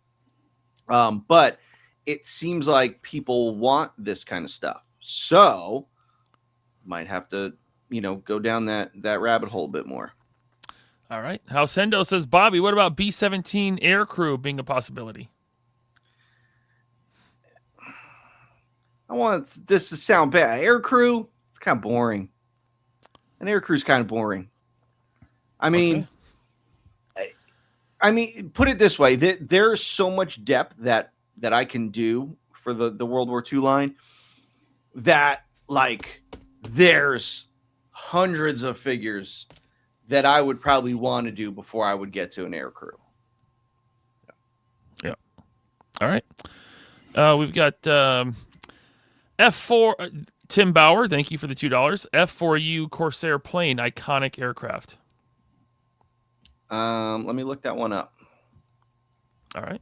But it seems like people want this kind of stuff, so might have to go down that rabbit hole a bit more. All right. House Hendo says, Bobby, what about B-17 aircrew being a possibility? I want this to sound bad. Aircrew, it's kind of boring. An aircrew is kind of boring. I mean, put it this way: there's so much depth that I can do for the World War II line that like there's hundreds of figures that I would probably want to do before I would get to an aircrew. Yeah. All right. We've got F4 Tim Bauer. Thank you for the $2. F4U Corsair plane, iconic aircraft. Let me look that one up. All right.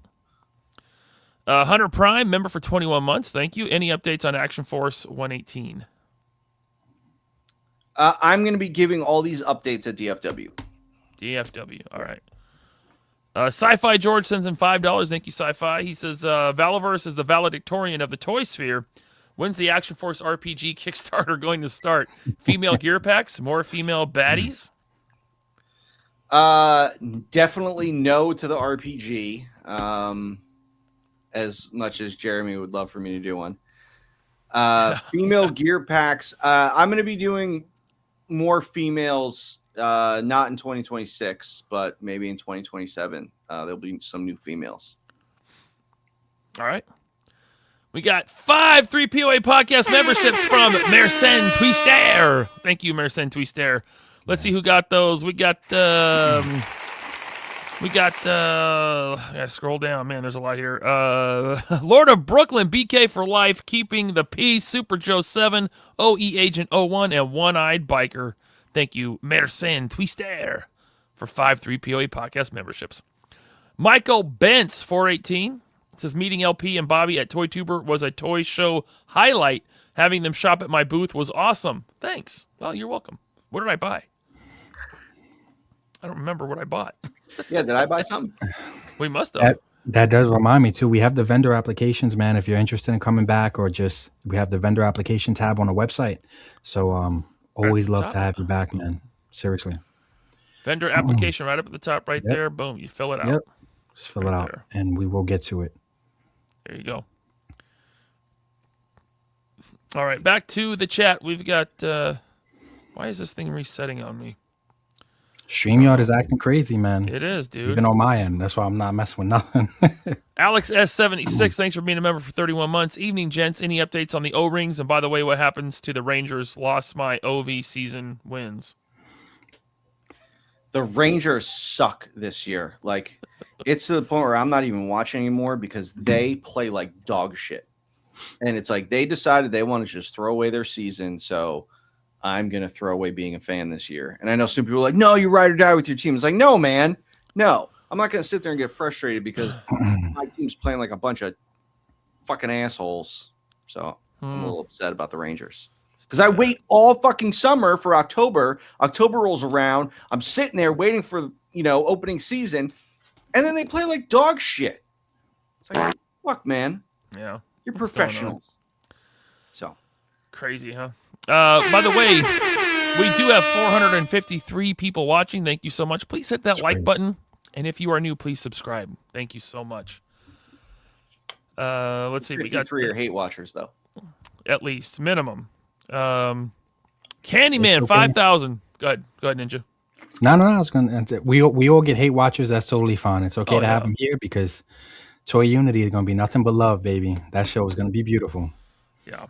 Hunter Prime, member for 21 months. Thank you. Any updates on Action Force 118? I'm going to be giving all these updates at DFW. DFW. All right. Sci-Fi George sends in $5. Thank you, Sci-Fi. He says, Valaverse is the valedictorian of the toy sphere. When's the Action Force RPG Kickstarter going to start? Female gear packs? More female baddies? Definitely no to the RPG. As much as Jeremy would love for me to do one. Female gear packs. I'm going to be doing more females, not in 2026, but maybe in 2027. There'll be some new females. All right. We got 5 3POA podcast memberships from Mercen Twister. Thank you, Mercen Twister. Let's see who got those. We got scroll down. Man, there's a lot here. Lord of Brooklyn, BK for life, keeping the peace, Super Joe 7, OE Agent 01, and One-Eyed Biker. Thank you, Mercen Twister, for 5 3POA podcast memberships. Michael Bentz, 418, says, meeting LP and Bobby at Toy Tuber was a toy show highlight. Having them shop at my booth was awesome. Thanks. Well, you're welcome. What did I buy? I don't remember what I bought. Yeah, did I buy something? We must have. That does remind me, too. We have the vendor applications, man, if you're interested in coming back, or just we have the vendor application tab on the website. So always love to have you back, man. Seriously. Vendor application right up at the top right there. Boom. You fill it out. Yep. Just fill it out, there. And we will get to it. There you go. All right, back to the chat. We've got... why is this thing resetting on me? StreamYard is acting crazy, man. It is, dude. Even on my end. That's why I'm not messing with nothing. Alex S76, thanks for being a member for 31 months. Evening, gents. Any updates on the O-rings? And by the way, what happens to the Rangers? Lost my OV season wins. The Rangers suck this year. Like, it's to the point where I'm not even watching anymore because they play like dog shit. And it's like they decided they want to just throw away their season. So I'm going to throw away being a fan this year. And I know some people are like, no, you ride or die with your team. It's like, no, man. No. I'm not going to sit there and get frustrated because my team's playing like a bunch of fucking assholes. So I'm a little upset about the Rangers. Because I wait all fucking summer for October. October rolls around. I'm sitting there waiting for, opening season. And then they play like dog shit. It's like, fuck, man. Yeah. You're professionals. So. Crazy, huh? By the way, we do have 453 people watching. Thank you so much. Please hit that like button. And if you are new, please subscribe. Thank you so much. Let's see. We got 3 are hate watchers, though. At least. Minimum. Candyman, 5,000. Go ahead, Ninja. No. I was gonna. We all get hate watchers. That's totally fine. It's okay to have them here because Toy Unity is gonna be nothing but love, baby. That show is gonna be beautiful. Yeah.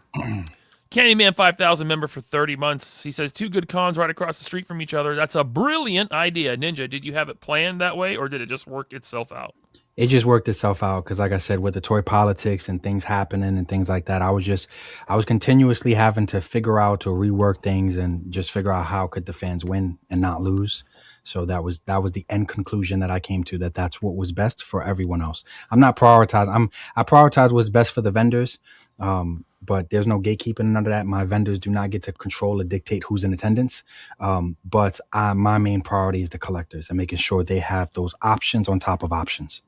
Candyman 5,000 member for 30 months. He says 2 good cons right across the street from each other. That's a brilliant idea. Ninja, did you have it planned that way or did it just work itself out? It just worked itself out because, like I said, with the toy politics and things happening and things like that, I was continuously having to figure out to rework things and just figure out how could the fans win and not lose. So that was the end conclusion that I came to, that's what was best for everyone else. I'm not prioritizing. I prioritize what's best for the vendors, but there's no gatekeeping, none of that. My vendors do not get to control or dictate who's in attendance. But my main priority is the collectors and making sure they have those options on top of options.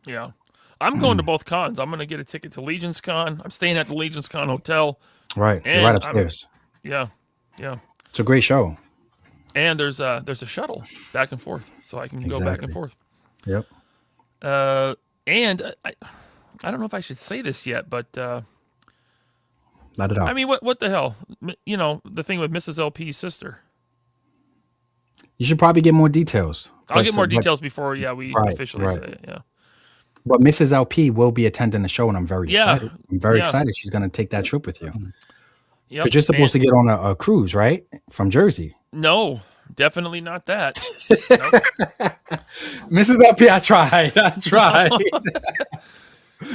Yeah. I'm going to both cons. I'm going to get a ticket to Legion's Con. I'm staying at the Legion's Con Hotel. Right. You're right upstairs. Yeah. It's a great show. And there's a shuttle back and forth, so I can go back and forth. Yep. And I don't know if I should say this yet, but let it out. I mean, what the hell? The thing with Mrs. LP's sister. You should probably get more details. I'll get more details before we officially say it. Yeah. But Mrs. LP will be attending the show, and I'm very excited. I'm very excited. She's going to take that trip with you. Yeah. Because you're supposed to get on a cruise, right? From Jersey. No, definitely not that. Mrs. LP, I tried.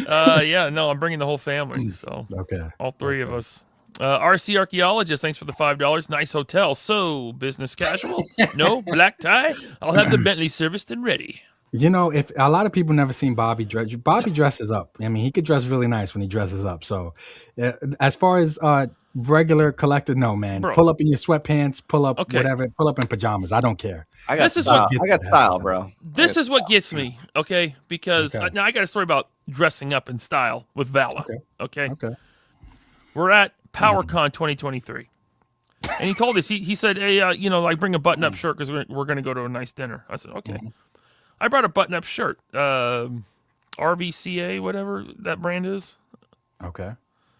I'm bringing the whole family. So okay, all 3 of us. RC Archaeologist, thanks for the $5. Nice hotel. So business casual? No black tie. I'll have the Bentley serviced and ready. If a lot of people never seen Bobby dress, Bobby dresses up. I mean, he could dress really nice when he dresses up. So, as far as regular collector, no, man. Bro. Pull up in your sweatpants, pull up whatever, pull up in pajamas. I don't care. I got style, bro. This is what gets me, okay? Because now I got a story about dressing up in style with Vala. Okay. We're at PowerCon 2023. And he told us, he said, hey, bring a button-up shirt because we're going to go to a nice dinner. I said, okay. I brought a button-up shirt. RVCA, whatever that brand is. Okay.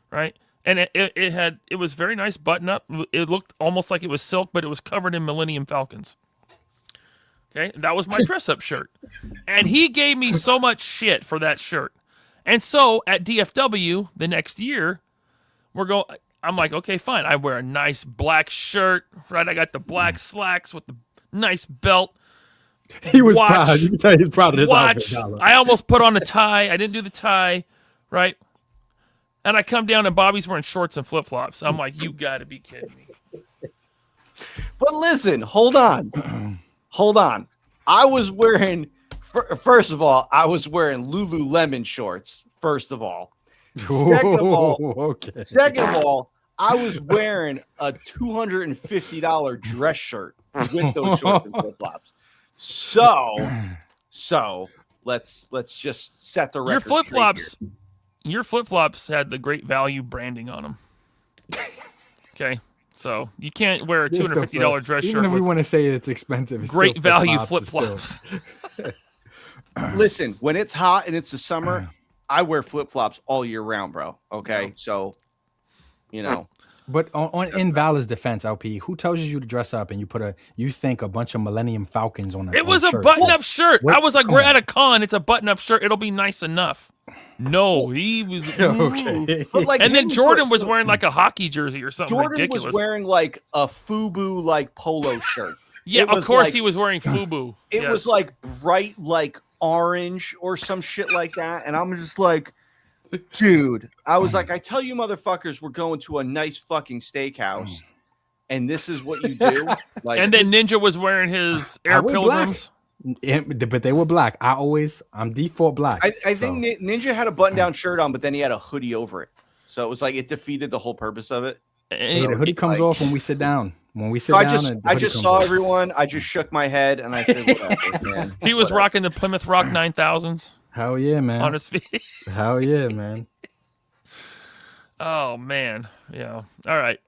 Right? And it was very nice button-up. It looked almost like it was silk, but it was covered in Millennium Falcons. Okay? That was my dress-up shirt. And he gave me so much shit for that shirt. And so, at DFW the next year, I'm like, okay, fine. I wear a nice black shirt, right? I got the black slacks with the nice belt. He was proud. You can tell he's proud of his outfit. I almost put on a tie. I didn't do the tie, right? And I come down and Bobby's wearing shorts and flip-flops. I'm like, you got to be kidding me. But listen, hold on. I was wearing, first of all, Lululemon shorts, first of all. Second of all, I was wearing a $250 dress shirt with those shorts and flip-flops. So let's just set the record. Your flip-flops had the Great Value branding on them. Okay, so you can't wear a $250 dress shirt. Even if we want to say it's expensive, it's Great Value flip-flops. Listen, when it's hot and it's the summer, I wear flip-flops all year round, bro. Okay, so But in Valor's defense, LP, who tells you to dress up and you think a bunch of Millennium Falcons on It was a button-up shirt. I was like, we're at a con. It's a button-up shirt. It'll be nice enough. No, he was okay. But like, and then Jordan was wearing like a hockey jersey or something Jordan ridiculous. was wearing like a FUBU like polo shirt. Yeah, It of was course like- he was wearing FUBU. It was like bright like orange or some shit like that, and I'm just like, dude. I was like, I tell you, motherfuckers, we're going to a nice fucking steakhouse, and this is what you do. Like, and then Ninja was wearing his Air wear Pilgrims. But they were black. I'm default black. I think Ninja had a button-down shirt on, but then he had a hoodie over it, so it was like it defeated the whole purpose of it. Hey, the hoodie comes off when we sit down. When we sit So down, I just saw everyone. I just shook my head and I said, whatever, man. He was Whatever. rocking the Plymouth Rock 9000s Hell yeah, man. on his feet. Hell yeah, man. Oh man, yeah. All right,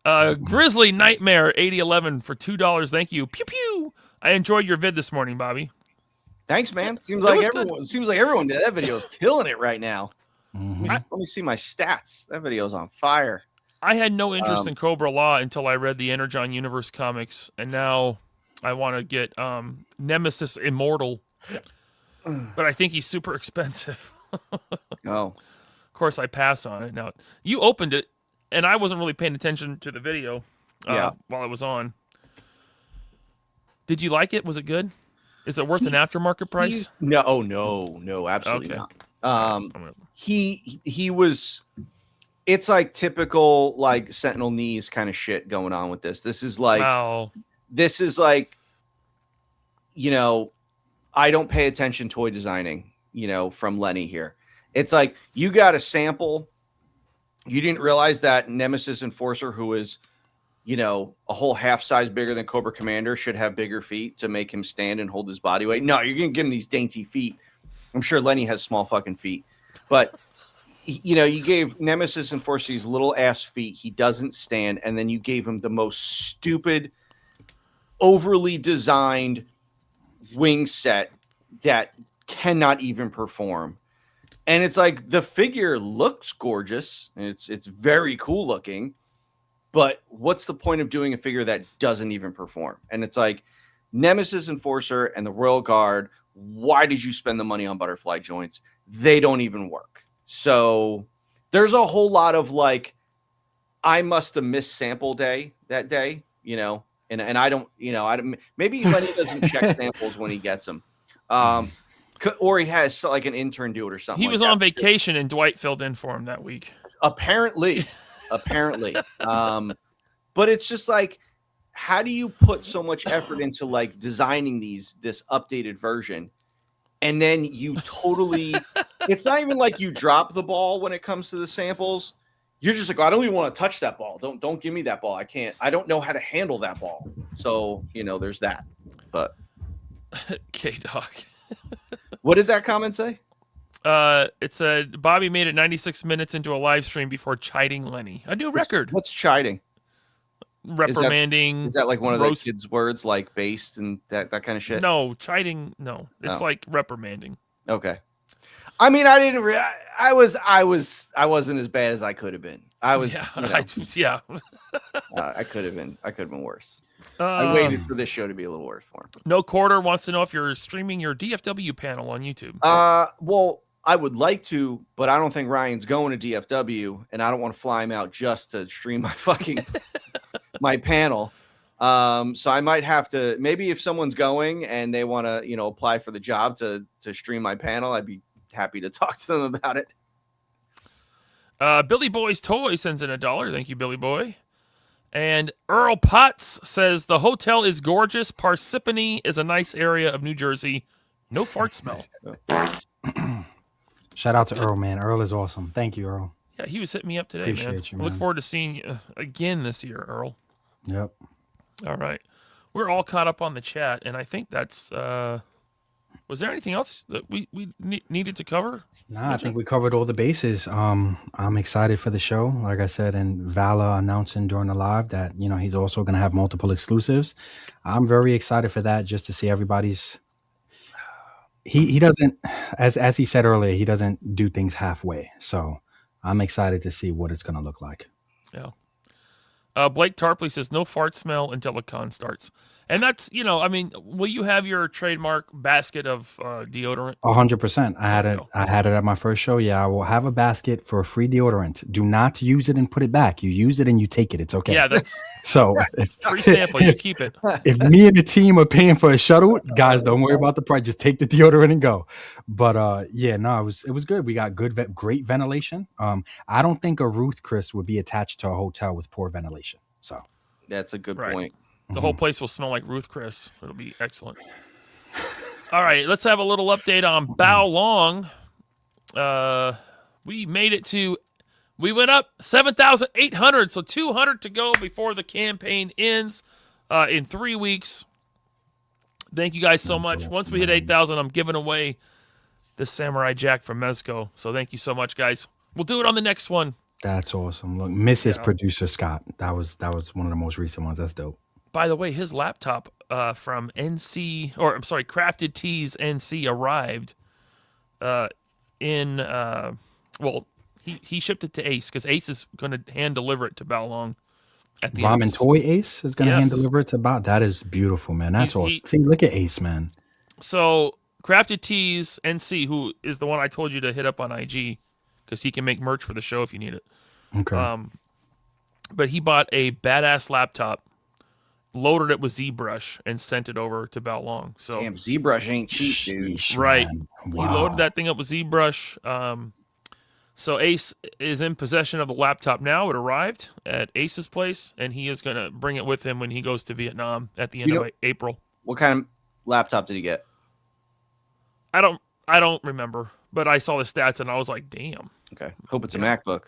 Grizzly Nightmare 8011 for $2. Thank you. Pew pew. I enjoyed your vid this morning, Bobby. Thanks, man. Seems It like was everyone. Seems like everyone did. That video is killing it right now. Mhm. Let me see my stats. That video's on fire. I had no interest in Cobra Law until I read the Energon Universe comics, and now I want to get Nemesis Immortal, but I think he's super expensive. Oh, Of course, I pass on it. Now, you opened it, and I wasn't really paying attention to the video Yeah. while it was on. Did you like it? Was it good? Is it worth an aftermarket price? no, absolutely Okay. not. He was. It's like typical like Sentinel knees kind of shit going on with this. This is like I don't pay attention toy designing, from Lenny here. It's like you got a sample. You didn't realize that Nemesis Enforcer, who is, a whole half size bigger than Cobra Commander, should have bigger feet to make him stand and hold his body weight. No, you're going to give him these dainty feet. I'm sure Lenny has small fucking feet, but you gave Nemesis Enforcer these little ass feet. He doesn't stand. And then you gave him the most stupid, overly designed wing set that cannot even perform. And it's like the figure looks gorgeous and it's very cool looking, but what's the point of doing a figure that doesn't even perform? And it's like Nemesis Enforcer and the Royal Guard. Why did you spend the money on butterfly joints? They don't even work. So there's a whole lot of like, I must have missed sample day that day, and I don't, maybe Lenny doesn't check samples when he gets them. Or he has like an intern do it or something. He was on vacation and Dwight filled in for him that week. Apparently. But it's just like, how do you put so much effort into like designing this updated version? And then you totally, it's not even like you drop the ball when it comes to the samples. You're just like, I don't even want to touch that ball. Don't give me that ball. I don't know how to handle that ball. So, there's that. But K-Dog. What did that comment say? It said Bobby made it 96 minutes into a live stream before chiding Lenny. A new record. What's chiding? Reprimanding. Is that like one of roast- the kids' words, like based and that kind of shit? No, chiding. No, it's Oh. like reprimanding. Okay. I mean, I didn't. I wasn't as bad as I could have been. I was. Yeah. I could have been. I could have been worse. I waited for this show to be a little worse for him. No Quarter wants to know if you're streaming your DFW panel on YouTube. Well, I would like to, but I don't think Ryan's going to DFW, and I don't want to fly him out just to stream my fucking my panel. So I might have to. Maybe if someone's going and they want to, apply for the job to stream my panel, I'd be happy to talk to them about it. Billy Boy's Toy sends in $1. Thank you, Billy Boy. And Earl Potts says the hotel is gorgeous. Parsippany is a nice area of New Jersey. No fart smell. Shout out to Earl, man. Earl is awesome. Thank you, Earl. Yeah, he was hitting me up today, Appreciate man. you, I look man. forward to seeing you again this year, Earl. Yep. All right. We're all caught up on the chat, and I think that's... was there anything else that we needed to cover? Nah, I think we covered all the bases. I'm excited for the show. Like I said, and Vala announcing during the live that, he's also going to have multiple exclusives. I'm very excited for that, just to see everybody's... He doesn't, as he said earlier, he doesn't do things halfway. So I'm excited to see what it's going to look like. Yeah. Blake Tarpley says no fart smell until the con starts. And that's, I mean, will you have your trademark basket of deodorant? 100%. I had it at my first show. Yeah, I will have a basket for a free deodorant. Do not use it and put it back. You use it and you take it. It's okay. Yeah, that's so free sample. You keep it. If me and the team are paying for a shuttle, guys, don't worry about the price. Just take the deodorant and go. But yeah, no, it was good. We got great ventilation. I don't think a Ruth Chris would be attached to a hotel with poor ventilation. So that's a good Right. point. The whole place will smell like Ruth Chris. It'll be excellent. All right, let's have a little update on Bao Long. We made it we went up 7,800, so 200 to go before the campaign ends in 3 weeks. Thank you guys so much. Once we hit 8,000, I'm giving away the Samurai Jack from Mezco. So thank you so much, guys. We'll do it on the next one. That's awesome. Look, Mrs. Producer Scott. That was one of the most recent ones. That's dope. By the way, his laptop from Crafted Tees NC arrived he shipped it to Ace because Ace is going to hand deliver it to Baolong at the Ramen Toy Ace is going to hand deliver it to Bao. That is beautiful, man. That's awesome. See, look at Ace, man. So Crafted Tees NC, who is the one I told you to hit up on IG because he can make merch for the show if you need it. Okay. But he bought a badass laptop, loaded it with ZBrush, and sent it over to Baolong. So damn, ZBrush ain't cheap, dude. Sheesh, right. Wow. He loaded that thing up with ZBrush. So Ace is in possession of the laptop now. It arrived at Ace's place, and he is going to bring it with him when he goes to Vietnam at the end of April. What kind of laptop did he get? I don't remember, but I saw the stats and I was like, damn. Okay. Hope it's a MacBook.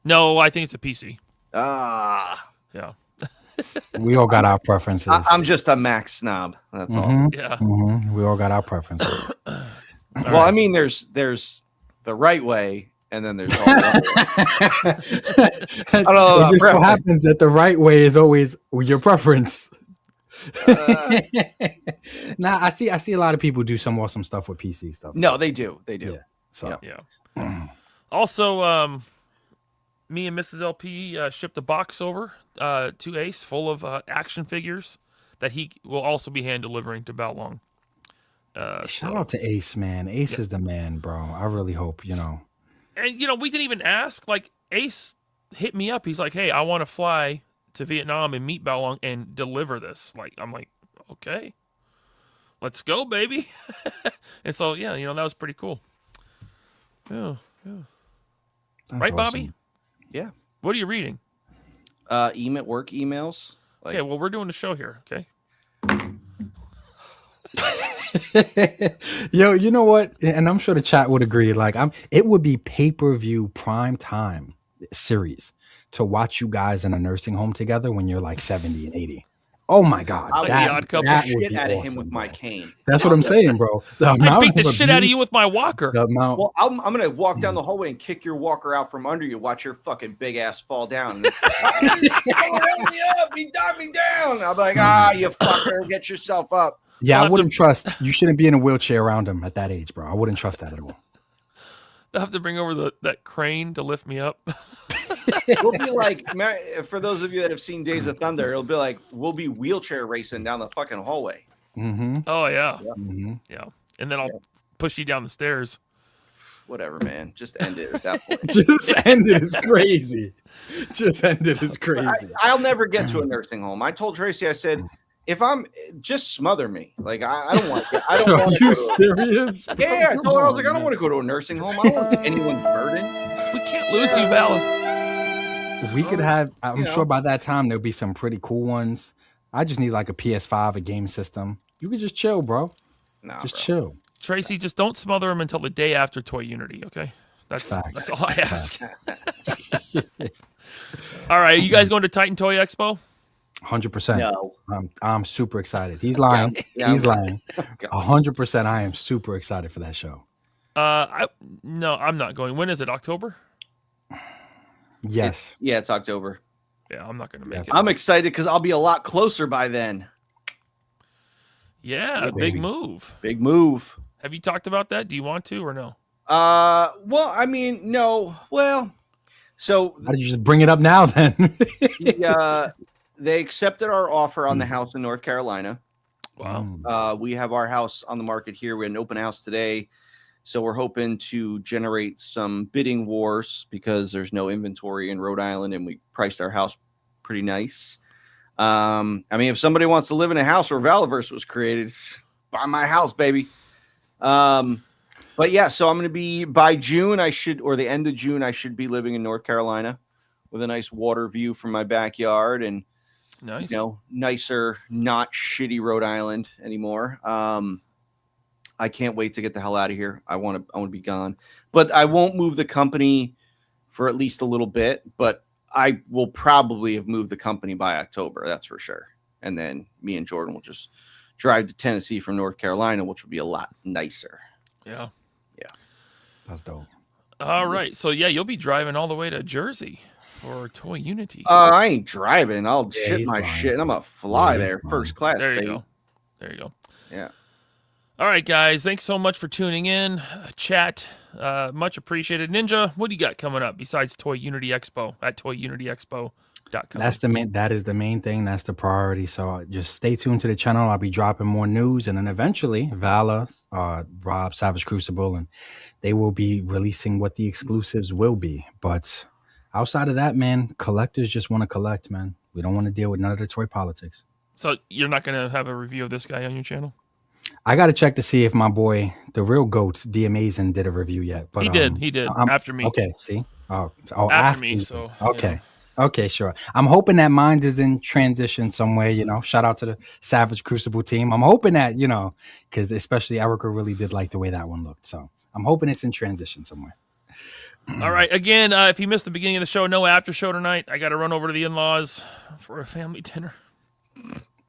No, I think it's a PC. Ah. Yeah. We all got our preferences. I'm just a Mac snob. That's all. Yeah. We all got our preferences. Well, I mean, there's the right way, and then there's all the I don't know. It just so happens that the right way is always your preference. Nah, I see a lot of people do some awesome stuff with PC stuff. No, they do. Yeah. So yeah. Also, me and Mrs. LP shipped a box over to Ace full of action figures that he will also be hand delivering to Baolong. Shout out to Ace, man. Ace is the man, bro. I really hope, And, we didn't even ask. Like, Ace hit me up. He's like, hey, I want to fly to Vietnam and meet Baolong and deliver this. Like, I'm like, okay. Let's go, baby. And so, yeah, that was pretty cool. Yeah. That's right, awesome. Bobby? Yeah. What are you reading? Work emails. Okay, well, we're doing the show here, okay? Yo, you know what? And I'm sure the chat would agree. Like, it would be pay-per-view prime time series to watch you guys in a nursing home together when you're like 70 and 80. Oh my God. Like the Odd Couple. That shit out of him with my cane. That's what I'm saying, bro. I beat the shit out of you with my walker. Well, I'm gonna walk down the hallway and kick your walker out from under you. Watch your fucking big ass fall down. Help me up! He knocked me down. I'm like, you fucker, get yourself up. Yeah, I wouldn't trust. You shouldn't be in a wheelchair around him at that age, bro. I wouldn't trust that at all. I'll have to bring over that crane to lift me up. We'll be like, for those of you that have seen Days of Thunder, it'll be like we'll be wheelchair racing down the fucking hallway. Mm-hmm. Oh yeah, Mm-hmm. yeah. And then I'll push you down the stairs. Whatever, man. Just end it at that point. Just end it is crazy. Just end it is crazy. I'll never get to a nursing home. I told Tracy, I said, if I'm just smother me, like I don't want. I don't want. Are you serious? Yeah, I told her I was like, I don't want to go to a nursing home. I don't want anyone's burden. We can't lose you, Val. We could have. I'm sure by that time there'll be some pretty cool ones. I just need like a PS5, a game system. You could just chill, bro. Nah, just bro. chill. Tracy, just don't smother him until the day after Toy Unity, okay? That's all I ask. All right, you guys going to Titan Toy Expo? 100%. No. I'm super excited. He's lying. Yeah, He's lying. 100%. I am super excited for that show. No, I'm not going. When is it? October? Yes. It's October. Yeah, I'm not going to make it. I'm excited because I'll be a lot closer by then. Yeah, big move. Big move. Have you talked about that? Do you want to or no? Well, I mean, no. Well, So Why did you just bring it up now then? they accepted our offer on the house in North Carolina. Wow. We have our house on the market here. We had an open house today. So we're hoping to generate some bidding wars because there's no inventory in Rhode Island and we priced our house pretty nice. I mean, if somebody wants to live in a house where Valaverse was created, buy my house, baby. But yeah, so I'm going to be by June, or the end of June, I should be living in North Carolina with a nice water view from my backyard and, Nice. Nicer, not shitty Rhode Island anymore. I can't wait to get the hell out of here. I want to be gone, but I won't move the company for at least a little bit, but I will probably have moved the company by October. That's for sure. And then me and Jordan will just drive to Tennessee from North Carolina, which will be a lot nicer. Yeah. That's dope. All right. So yeah, you'll be driving all the way to Jersey for Toy Unity. I ain't driving. I'll Yeah, shit he's my fine. shit. And I'm gonna fly Yeah, he's there fine. first class, There you baby. go. There you go. Yeah. All right, guys. Thanks so much for tuning in. Chat, much appreciated. Ninja, what do you got coming up besides Toy Unity Expo at toyunityexpo.com? That is the main thing. That's the priority. So just stay tuned to the channel. I'll be dropping more news, and then eventually Vala, Rob, Savage Crucible, and they will be releasing what the exclusives will be. But outside of that, man, collectors just want to collect, man. We don't want to deal with none of the toy politics. So you're not going to have a review of this guy on your channel? I got to check to see if my boy, the real GOAT, The Amazing, did a review yet. But He did. After me. Okay, see? Oh, After me, you. so, Okay. Okay, sure. I'm hoping that mine is in transition somewhere, Shout out to the Savage Crucible team. I'm hoping that, because especially Erica really did like the way that one looked. So I'm hoping it's in transition somewhere. All right. Again, if you missed the beginning of the show, no after show tonight. I got to run over to the in-laws for a family dinner.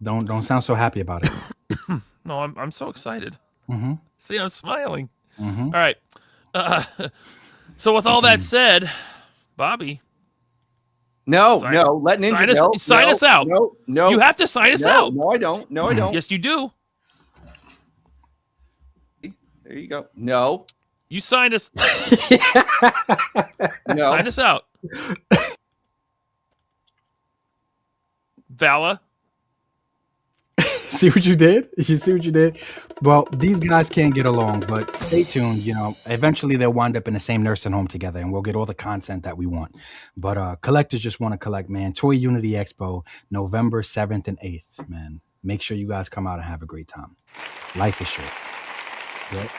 Don't sound so happy about it. No, I'm so excited. Mm-hmm. See, I'm smiling. Mm-hmm. All right. So with all that said, Bobby. No, let Ninja sign us out. No. You have to sign us out. No, I don't. No, I don't. Yes, you do. There you go. No. You signed us. No. Sign us out. Vala. See what you did? You see what you did? Well, these guys can't get along, but stay tuned. Eventually they'll wind up in the same nursing home together and we'll get all the content that we want. But collectors just want to collect, man. Toy Unity Expo, November 7th and 8th, man. Make sure you guys come out and have a great time. Life is short. Right?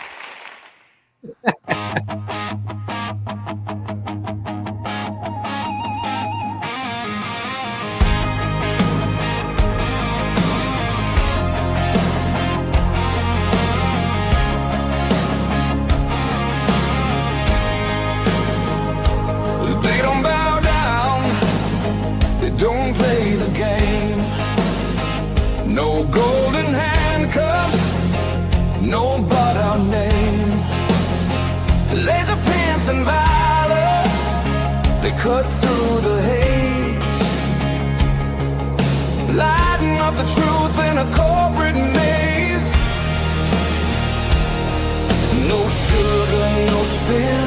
They don't bow down, they don't play the game. No golden handcuffs, no but our name. Laser pants and valor, they cut through the haze, lighting up the truth in a corporate maze. No sugar, no spin,